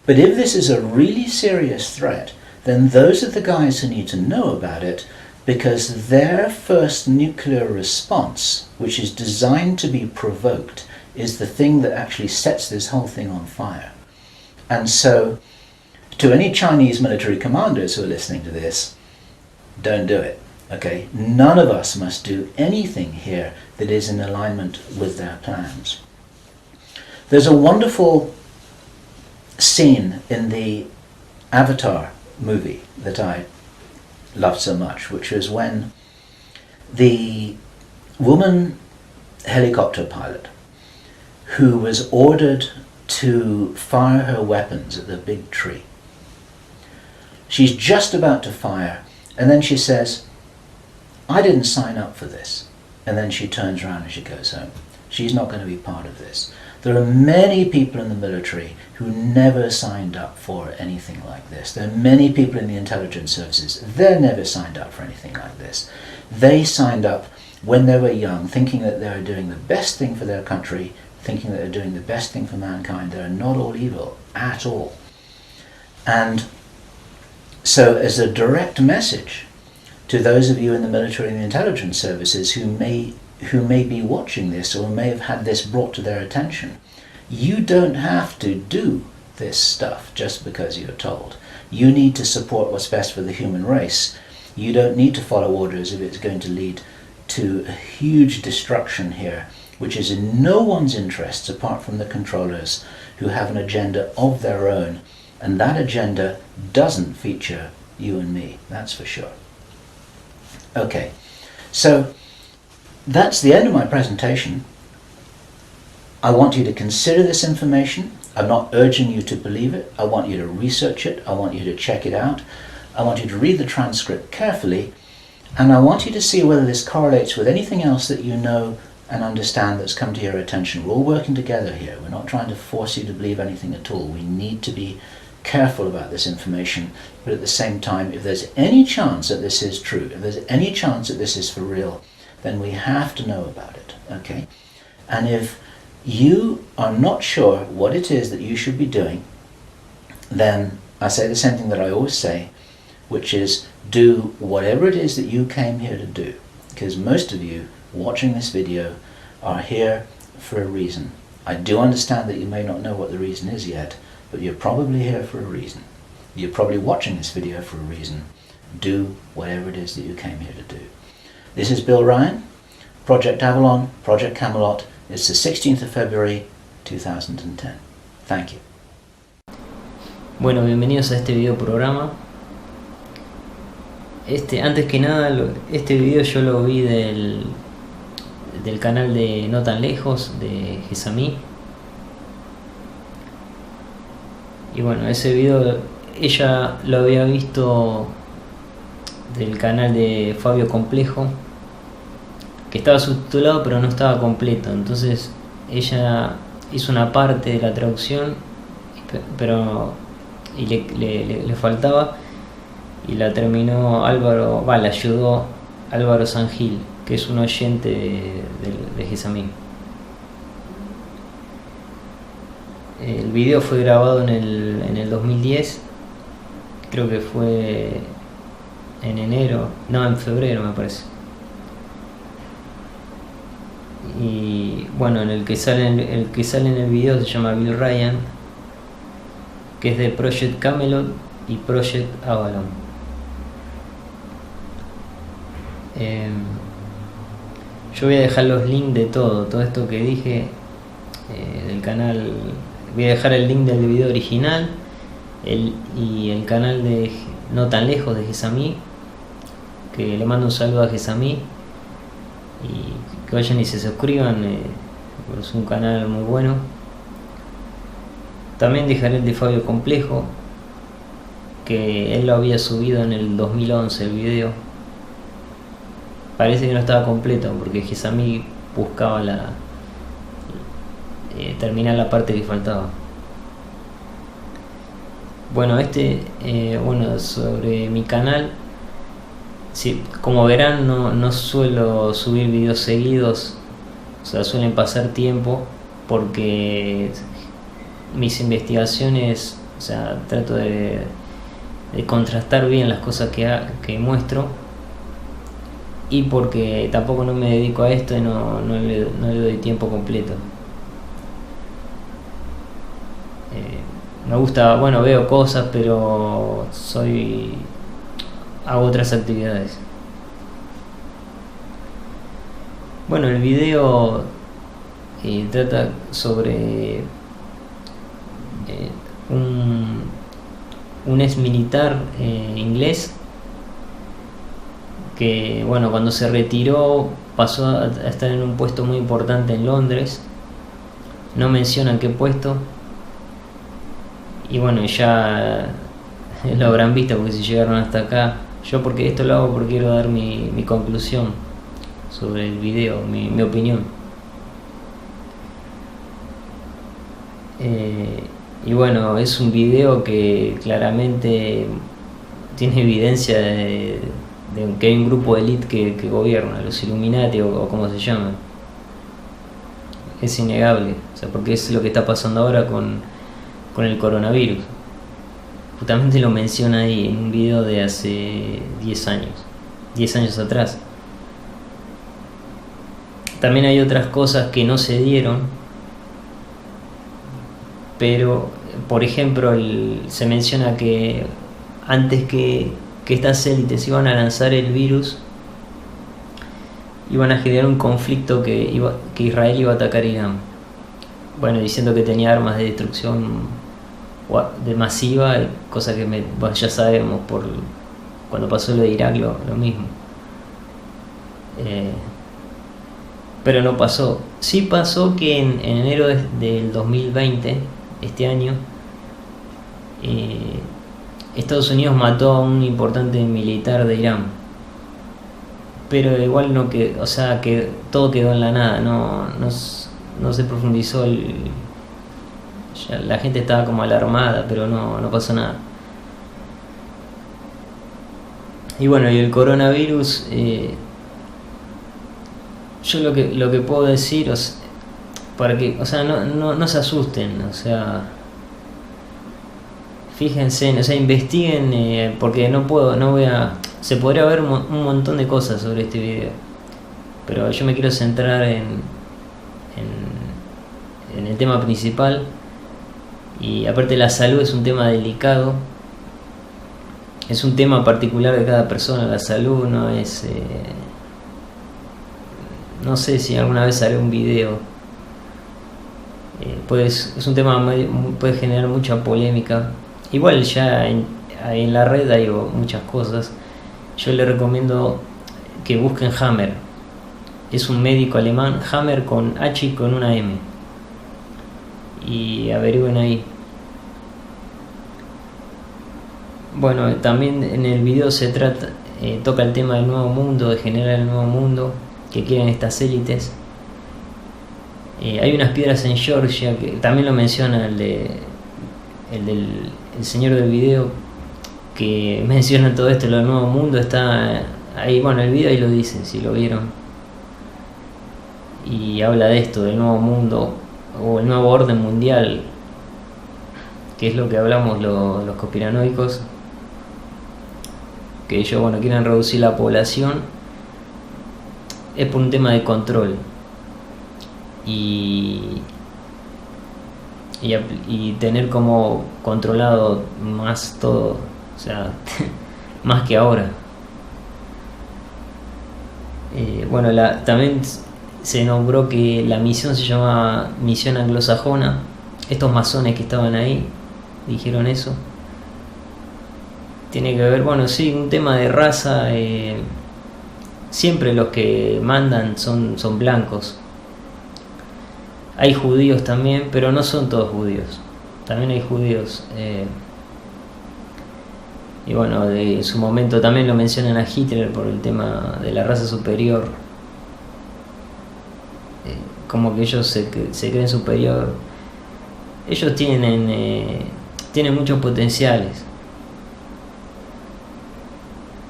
But if this is a really serious threat, then those are the guys who need to know about it, because their first nuclear response, which is designed to be provoked, is the thing that actually sets this whole thing on fire. And so, to any Chinese military commanders who are listening to this, don't do it. Okay? None of us must do anything here that is in alignment with their plans. There's a wonderful scene in the Avatar movie that I loved so much, which was when the woman helicopter pilot who was ordered to fire her weapons at the big tree, she's just about to fire, and then she says, I didn't sign up for this. And then she turns around and she goes home. She's not going to be part of this. There are many people in the military who never signed up for anything like this. There are many people in the intelligence services. They never signed up for anything like this. They signed up when they were young, thinking that they were doing the best thing for their country, thinking that they're doing the best thing for mankind. They're not all evil at all. And so as a direct message to those of you in the military and the intelligence services who may be watching this or may have had this brought to their attention, you don't have to do this stuff just because you're told. You need to support what's best for the human race. You don't need to follow orders if it's going to lead to a huge destruction here, which is in no one's interests apart from the controllers who have an agenda of their own, and that agenda doesn't feature you and me, that's for sure. Okay, so that's the end of my presentation. I want you to consider this information. I'm not urging you to believe it. I want you to research it. I want you to check it out. I want you to read the transcript carefully, and I want you to see whether this correlates with anything else that you know and understand that's come to your attention. We're all working together here. We're not trying to force you to believe anything at all. We need to be careful about this information, but at the same time, if there's any chance that this is true, if there's any chance that this is for real, then we have to know about it, okay? And if you are not sure what it is that you should be doing, then I say the same thing that I always say, which is do whatever it is that you came here to do, because most of you watching this video are here for a reason. I do understand that you may not know what the reason is yet, but you're probably here for a reason. You're probably watching this video for a reason. Do whatever it is that you came here to do. This is Bill Ryan, Project Avalon, Project Camelot. It's the 16th of February 2010. Thank you. Bueno, bienvenidos a este video programa. Antes que nada, este video yo lo vi del canal de No Tan Lejos, de Gessamí. Y bueno, ese video ella lo había visto del canal de Fabio Complejo, que estaba subtitulado pero no estaba completo. Entonces ella hizo una parte de la traducción, pero le faltaba, y la terminó le ayudó Álvaro Sangil, que es un oyente de Gessamí. El video fue grabado en el 2010, creo que fue en febrero me parece. Y bueno, el que sale en el video se llama Bill Ryan, que es de Project Camelot y Project Avalon. Yo voy a dejar los links de todo esto que dije del canal. Voy a dejar el link del video original y el canal de No Tan Lejos de Gessamí, que le mando un saludo a Gessamí, y que vayan y se suscriban, es un canal muy bueno. También dejaré el de Fabio Complejo, que él lo había subido en el 2011 el video. Parece que no estaba completo porque Gessamí buscaba terminar la parte que faltaba. Bueno, sobre mi canal, sí, como verán, no suelo subir videos seguidos, o sea, suelen pasar tiempo porque mis investigaciones, o sea, trato de contrastar bien las cosas que muestro, y porque tampoco no me dedico a esto y no le doy tiempo completo. Me gusta, veo cosas, pero hago otras actividades. Bueno, el video trata sobre un ex militar inglés que, cuando se retiró pasó a estar en un puesto muy importante en Londres. No mencionan qué puesto, y ya lo habrán visto porque si llegaron hasta acá. Porque esto lo hago porque quiero dar mi conclusión sobre el video, mi opinión. Es un video que claramente tiene evidencia de que hay un grupo de élite que gobierna, los Illuminati o como se llaman. Es innegable, porque es lo que está pasando ahora con el coronavirus. Justamente lo menciona ahí en un video de hace 10 años atrás. También hay otras cosas que no se dieron, pero por ejemplo se menciona que antes que estas élites iban a lanzar el virus, iban a generar un conflicto que Israel iba a atacar a Irán, diciendo que tenía armas de destrucción masiva, cosa que ya sabemos por cuando pasó lo de Irak, lo mismo. Pero no pasó. Sí pasó que en enero del 2020, este año, Estados Unidos mató a un importante militar de Irán, pero igual que todo quedó en la nada, no se profundizó. Ya la gente estaba como alarmada, pero no pasó nada. Y y el coronavirus, yo lo que puedo decir, para que, no se asusten, fíjense, investiguen, porque se podría ver un montón de cosas sobre este video, pero yo me quiero centrar en el tema principal. Y aparte, la salud es un tema delicado, es un tema particular de cada persona. La salud no es no sé si alguna vez haré un video Es un tema puede generar mucha polémica. Igual ya en la red hay muchas cosas. Yo le recomiendo que busquen Hammer. Es un médico alemán, Hammer con H y con una M. Y averigüen ahí. Bueno, también en el video toca el tema del nuevo mundo, de generar el nuevo mundo que quieren estas élites. Hay unas piedras en Georgia que también lo menciona el señor del video, que menciona todo esto, lo del nuevo mundo. Está ahí, bueno, el video ahí lo dice, si lo vieron. Y habla de esto, del nuevo mundo o el nuevo orden mundial, que es lo que hablamos los conspiranoicos, que ellos, bueno, quieren reducir la población. Es por un tema de control y tener como controlado más todo, o sea, más que ahora. Bueno, también se nombró que la misión se llama misión anglosajona. Estos masones que estaban ahí dijeron eso. Tiene que ver, bueno, sí, un tema de raza. Siempre los que mandan son blancos. Hay judíos también, pero no son todos judíos. También hay judíos. Y bueno, en su momento también lo mencionan a Hitler por el tema de la raza superior. Como que ellos se creen superior. Ellos tienen muchos potenciales.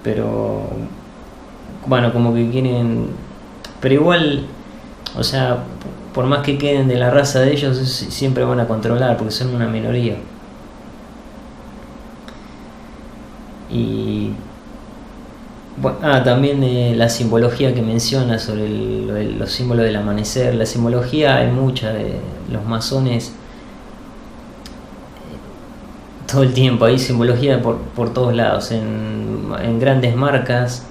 Pero bueno, como que quieren, pero igual, o sea, por más que queden de la raza de ellos, siempre van a controlar porque son una minoría. Y bueno, también la simbología que menciona sobre los símbolos del amanecer. La simbología hay mucha de los masones. Todo el tiempo hay simbología por todos lados, en grandes marcas,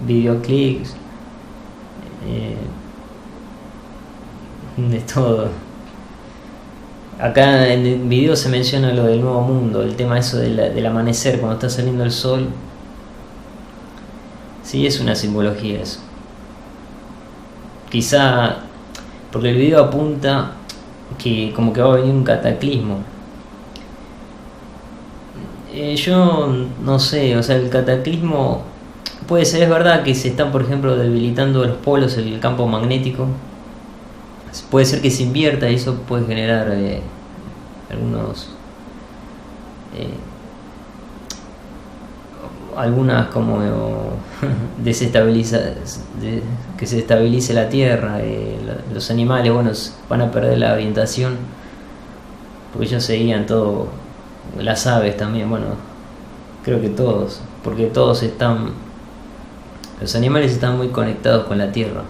videoclips, de todo. Acá en el video se menciona lo del nuevo mundo, el tema eso del amanecer, cuando está saliendo el sol. Sí, es una simbología eso. Quizá porque el video apunta que como que va a venir un cataclismo. Yo no sé, o sea, el cataclismo puede ser, es verdad que se están, por ejemplo, debilitando los polos, el campo magnético. Puede ser que se invierta y eso puede generar algunas como que se estabilice la tierra. Los animales, bueno, van a perder la orientación porque ellos seguían todo. Las aves también, bueno, creo que todos, porque los animales están muy conectados con la tierra,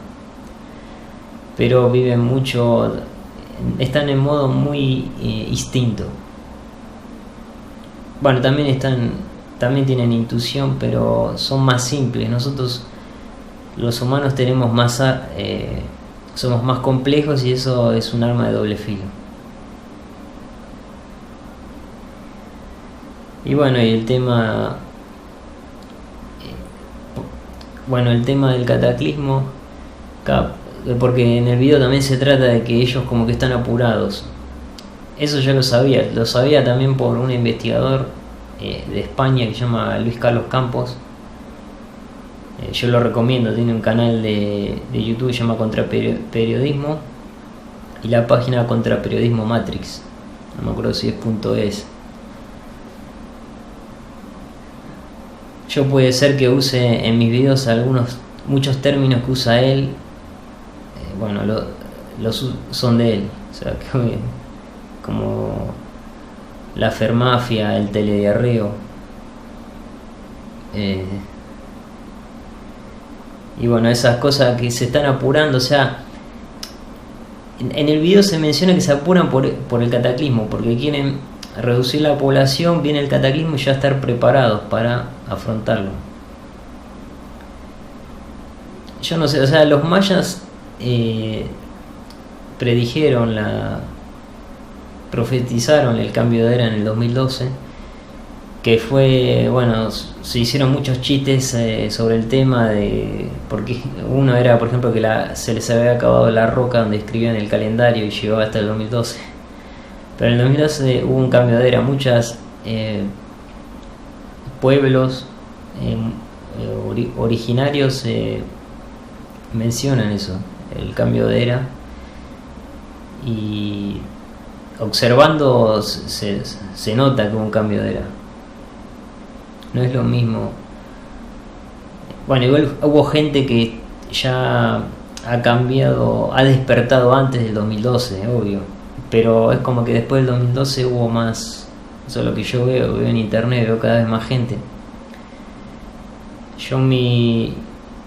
pero viven mucho, están en modo muy instinto. Bueno, también tienen intuición, pero son más simples. Nosotros los humanos somos más complejos y eso es un arma de doble filo. Y bueno, y el tema del cataclismo, porque en el video también se trata de que ellos como que están apurados. Eso ya lo sabía también por un investigador de España que se llama Luis Carlos Campos. Yo lo recomiendo, tiene un canal de YouTube que se llama Contraperiodismo y la página Contraperiodismo Matrix, no me acuerdo si es .es. Yo puede ser que use en mis videos muchos términos que usa él, bueno, son de él, o sea, como la fermafia, el telediarreo, y bueno, esas cosas que se están apurando. O sea, en el video se menciona que se apuran por el cataclismo, porque quieren reducir la población, viene el cataclismo y ya estar preparados para afrontarlo. Yo no sé, o sea, los mayas profetizaron el cambio de era en el 2012, que fue, bueno, se hicieron muchos chistes sobre el tema porque uno era, por ejemplo, que se les había acabado la roca donde escribían el calendario y llegó hasta el 2012. Pero en el 2012 hubo un cambio de era. Muchos pueblos originarios mencionan eso, el cambio de era, y observando se nota que hubo un cambio de era. No es lo mismo. Bueno, igual hubo gente que ya ha cambiado, ha despertado antes del 2012, obvio, pero es como que después del 2012 hubo más. Eso es lo que yo veo en internet, veo cada vez más gente. Yo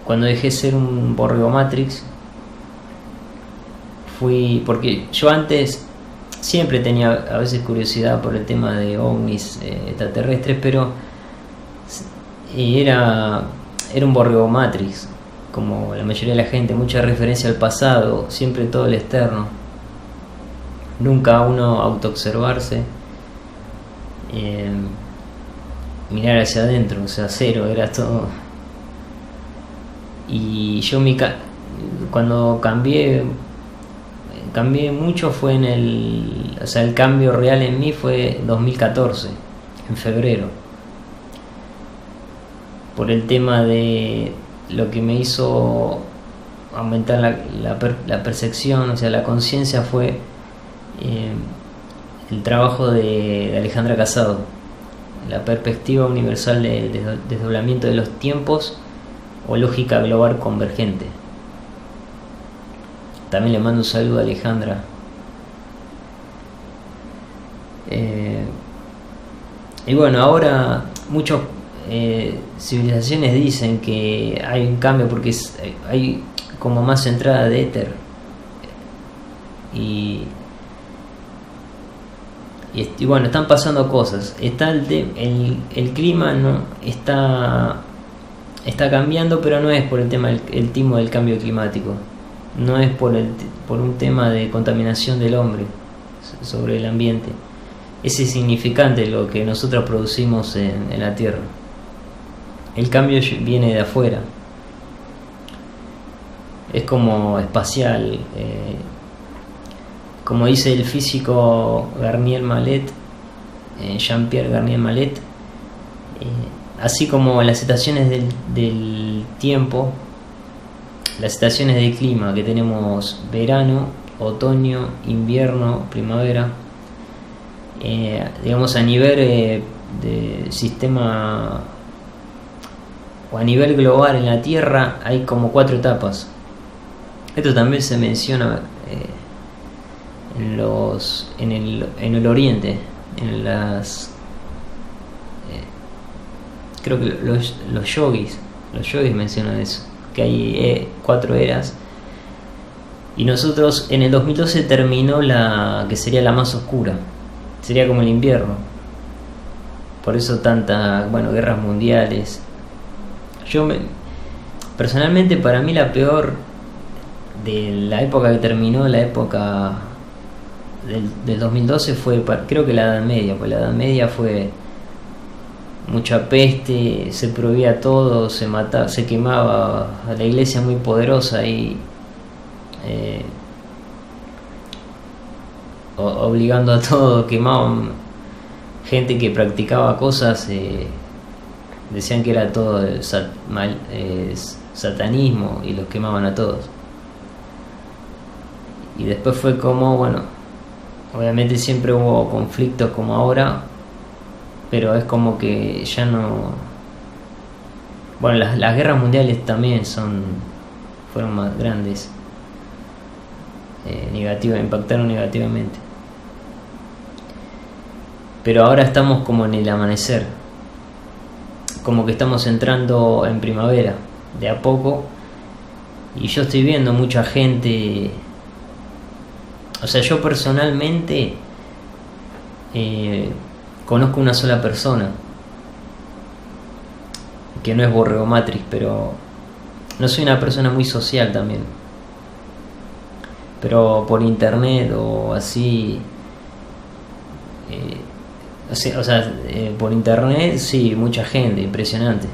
cuando dejé de ser un borrego Matrix, porque yo antes siempre tenía a veces curiosidad por el tema de ovnis extraterrestres, pero era un borrego Matrix, como la mayoría de la gente, mucha referencia al pasado, siempre todo el externo, nunca uno autoobservarse, mirar hacia adentro, o sea, cero, era todo. Y yo cuando cambié mucho fue o sea, el cambio real en mí fue 2014, en febrero, por el tema de lo que me hizo aumentar la percepción, o sea, la conciencia, fue el trabajo de Alejandra Casado, la perspectiva universal de desdoblamiento de los tiempos o lógica global convergente. También le mando un saludo a Alejandra. Y bueno, ahora muchas civilizaciones dicen que hay un cambio porque hay como más entrada de éter. Y bueno, están pasando cosas. Está el clima, no está cambiando, pero no es por el tema el timo del cambio climático. No es por un tema de contaminación del hombre sobre el ambiente. Es insignificante lo que nosotros producimos en la Tierra. El cambio viene de afuera. Es como espacial. Como dice el físico Jean-Pierre Garnier Mallet, así como las estaciones del tiempo, las estaciones de clima que tenemos: verano, otoño, invierno, primavera, digamos a nivel de sistema o a nivel global en la Tierra hay como 4 etapas. Esto también se menciona en el Oriente, en las creo que los yogis mencionan eso, que hay 4 eras, y nosotros en el 2012 terminó la que sería la más oscura, sería como el invierno. Por eso guerras mundiales. Personalmente, para mí la peor de la época que terminó, la época del 2012, fue creo que la Edad Media, pues la Edad Media fue mucha peste, se prohibía todo, se mataba, se quemaba, la iglesia muy poderosa y obligando a todo, quemaban gente que practicaba cosas, decían que era todo satanismo, y los quemaban a todos. Y después fue como, bueno, obviamente siempre hubo conflictos como ahora, pero es como que ya no. Bueno, las guerras mundiales también fueron más grandes, impactaron negativamente. Pero ahora estamos como en el amanecer, como que estamos entrando en primavera, de a poco, y yo estoy viendo mucha gente. O sea, yo personalmente conozco una sola persona que no es borrego Matrix, pero no soy una persona muy social también. pero por internet o así, por internet sí, mucha gente, impresionante.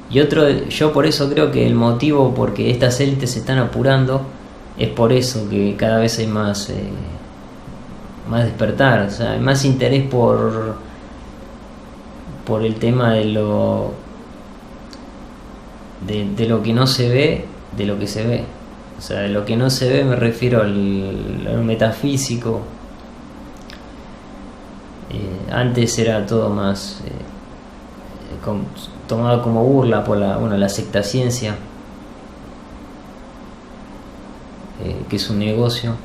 Y yo por eso creo que el motivo por que estas élites se están apurando es por eso, que cada vez hay más despertar, o sea, hay más interés por el tema de lo que no se ve, de lo que se ve. O sea, de lo que no se ve me refiero al metafísico. Antes era todo más tomado como burla por la sectaciencia, que es un negocio.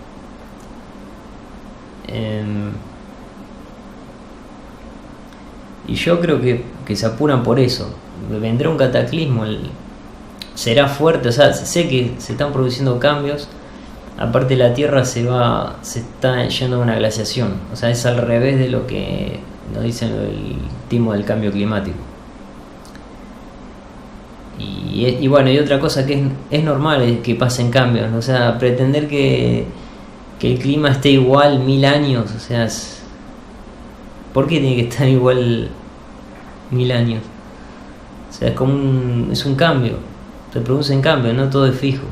Y yo creo que se apuran por eso. Vendrá un cataclismo, será fuerte, o sea, sé que se están produciendo cambios. Aparte la Tierra se está yendo a una glaciación, o sea, es al revés de lo que nos dicen el timo del cambio climático. Y bueno, y otra cosa que es normal que pasen cambios, o sea, pretender que el clima esté igual 1000 años, o sea, ¿por qué tiene que estar igual 1000 años? O sea, es como es un cambio, se producen cambios, no todo es fijo.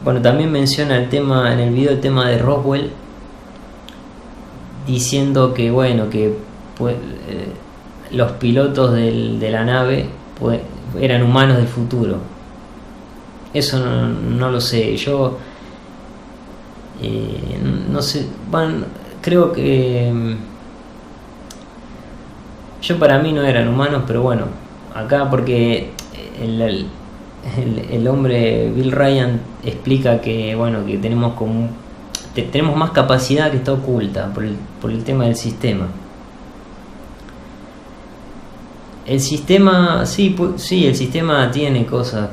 Bueno, también menciona el tema en el video, el tema de Roswell, diciendo que bueno, que los pilotos de la nave eran humanos del futuro. Eso no lo sé, yo no sé, bueno, creo que yo, para mí no eran humanos, pero bueno, acá porque el hombre Bill Ryan explica que bueno, que tenemos más capacidad que está oculta por el tema del sistema. El sistema, sí, el sistema tiene cosas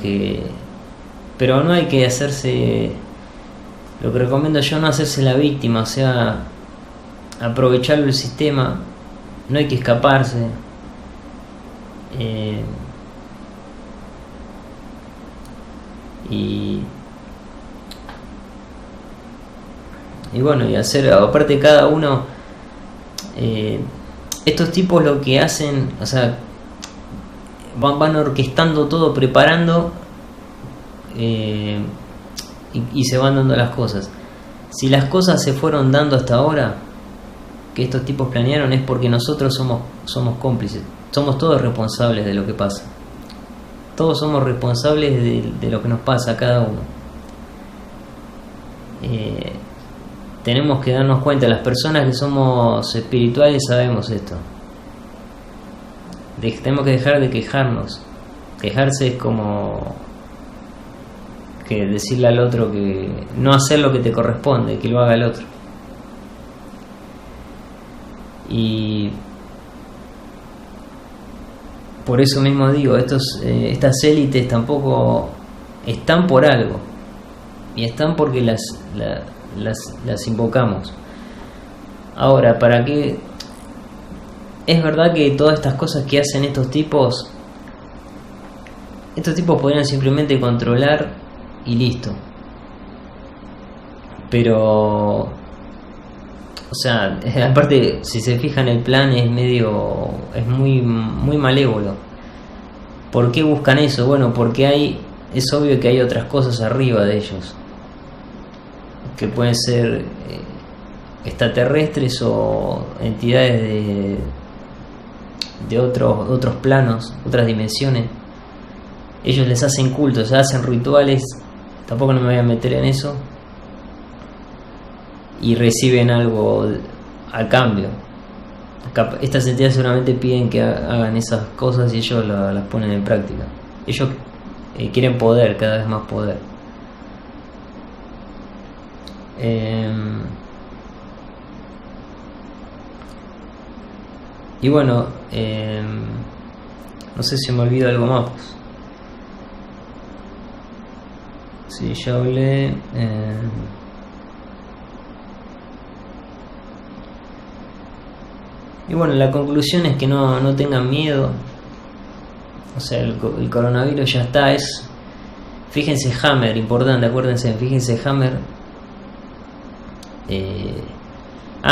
pero no hay que hacerse, lo que recomiendo yo, no hacerse la víctima, o sea, aprovecharlo el sistema, no hay que escaparse. Y bueno, y hacer, aparte cada uno, estos tipos lo que hacen, o sea, van orquestando todo, preparando, y se van dando las cosas. Si las cosas se fueron dando hasta ahora, que estos tipos planearon, es porque nosotros somos cómplices, somos todos responsables de lo que pasa. Todos somos responsables de lo que nos pasa a cada uno. Tenemos que darnos cuenta, las personas que somos espirituales sabemos esto. Tenemos que dejar de quejarnos. Quejarse es como que decirle al otro que no hacer lo que te corresponde, que lo haga el otro. Y por eso mismo digo, estas élites tampoco están por algo, y están porque las invocamos. Ahora, ¿para qué? Es verdad que todas estas cosas que hacen estos tipos podrían simplemente controlar y listo. Pero, o sea, aparte, si se fijan, el plan es muy malévolo. ¿Por qué buscan eso? Bueno, porque es obvio que hay otras cosas arriba de ellos, que pueden ser extraterrestres o entidades de otros planos, otras dimensiones. Ellos les hacen cultos, hacen rituales, tampoco no me voy a meter en eso, y reciben algo a cambio. Estas entidades seguramente piden que hagan esas cosas y ellos las ponen en práctica. Ellos quieren poder, cada vez más poder. Y bueno, no sé si me olvido algo más. Sí, ya hablé. Y bueno, la conclusión es que no tengan miedo, O sea, el coronavirus ya está, es... Fíjense Hammer, importante, acuérdense, fíjense Hammer.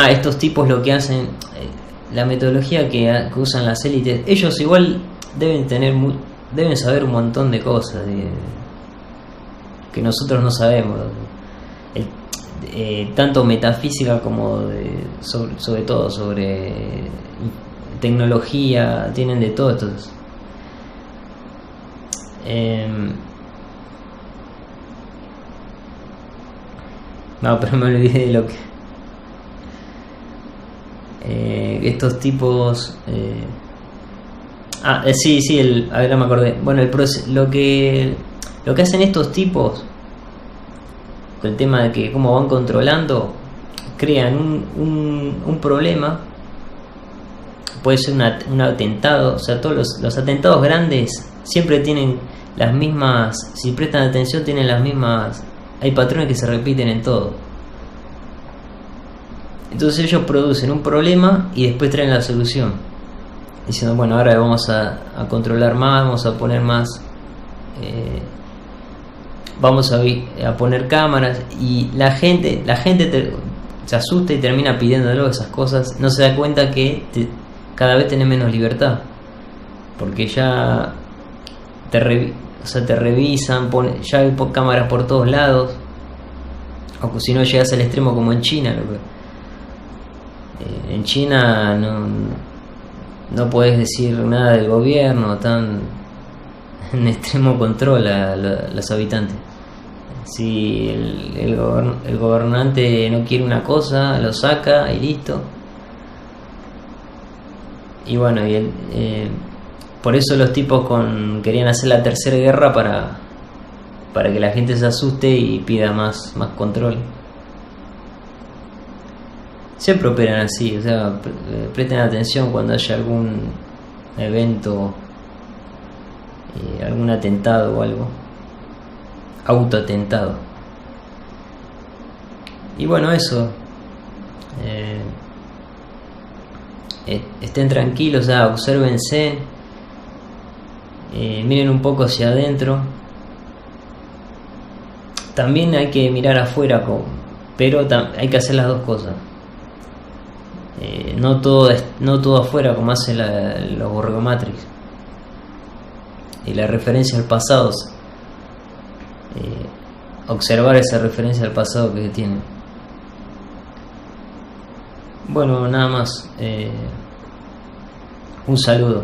Estos tipos lo que hacen, la metodología que usan las élites, ellos igual deben saber un montón de cosas que nosotros no sabemos. Tanto metafísica como sobre todo sobre tecnología, tienen de todo estos. No, pero me olvidé de lo que estos tipos ahora me acordé. Bueno, lo que hacen estos tipos, el tema de que cómo van controlando, crean un problema. Puede ser un atentado, o sea, todos los atentados grandes siempre tienen las mismas, si prestan atención tienen las mismas, hay patrones que se repiten en todo. Entonces ellos producen un problema y después traen la solución, diciendo, bueno, ahora vamos a controlar más, vamos a poner más, vamos a poner cámaras, y la gente se asusta y termina pidiéndolo esas cosas, no se da cuenta que cada vez tenés menos libertad, porque ya te revisan, ya hay cámaras por todos lados, o si no llegas al extremo como en China. En China no podés decir nada del gobierno, están en extremo control a los habitantes. Si el gobernante no quiere una cosa, lo saca y listo. Y bueno, por eso los tipos querían hacer la tercera guerra para que la gente se asuste y pida más control. Siempre operan así, o sea, presten atención cuando haya algún evento, algún atentado o algo, autoatentado. Y bueno, eso. Estén tranquilos, obsérvense, miren un poco hacia adentro. También hay que mirar afuera, pero hay que hacer las dos cosas. No todo afuera como hacen los Borgomatrix. Y la referencia al pasado, observar esa referencia al pasado que tienen. Bueno, nada más. Un saludo.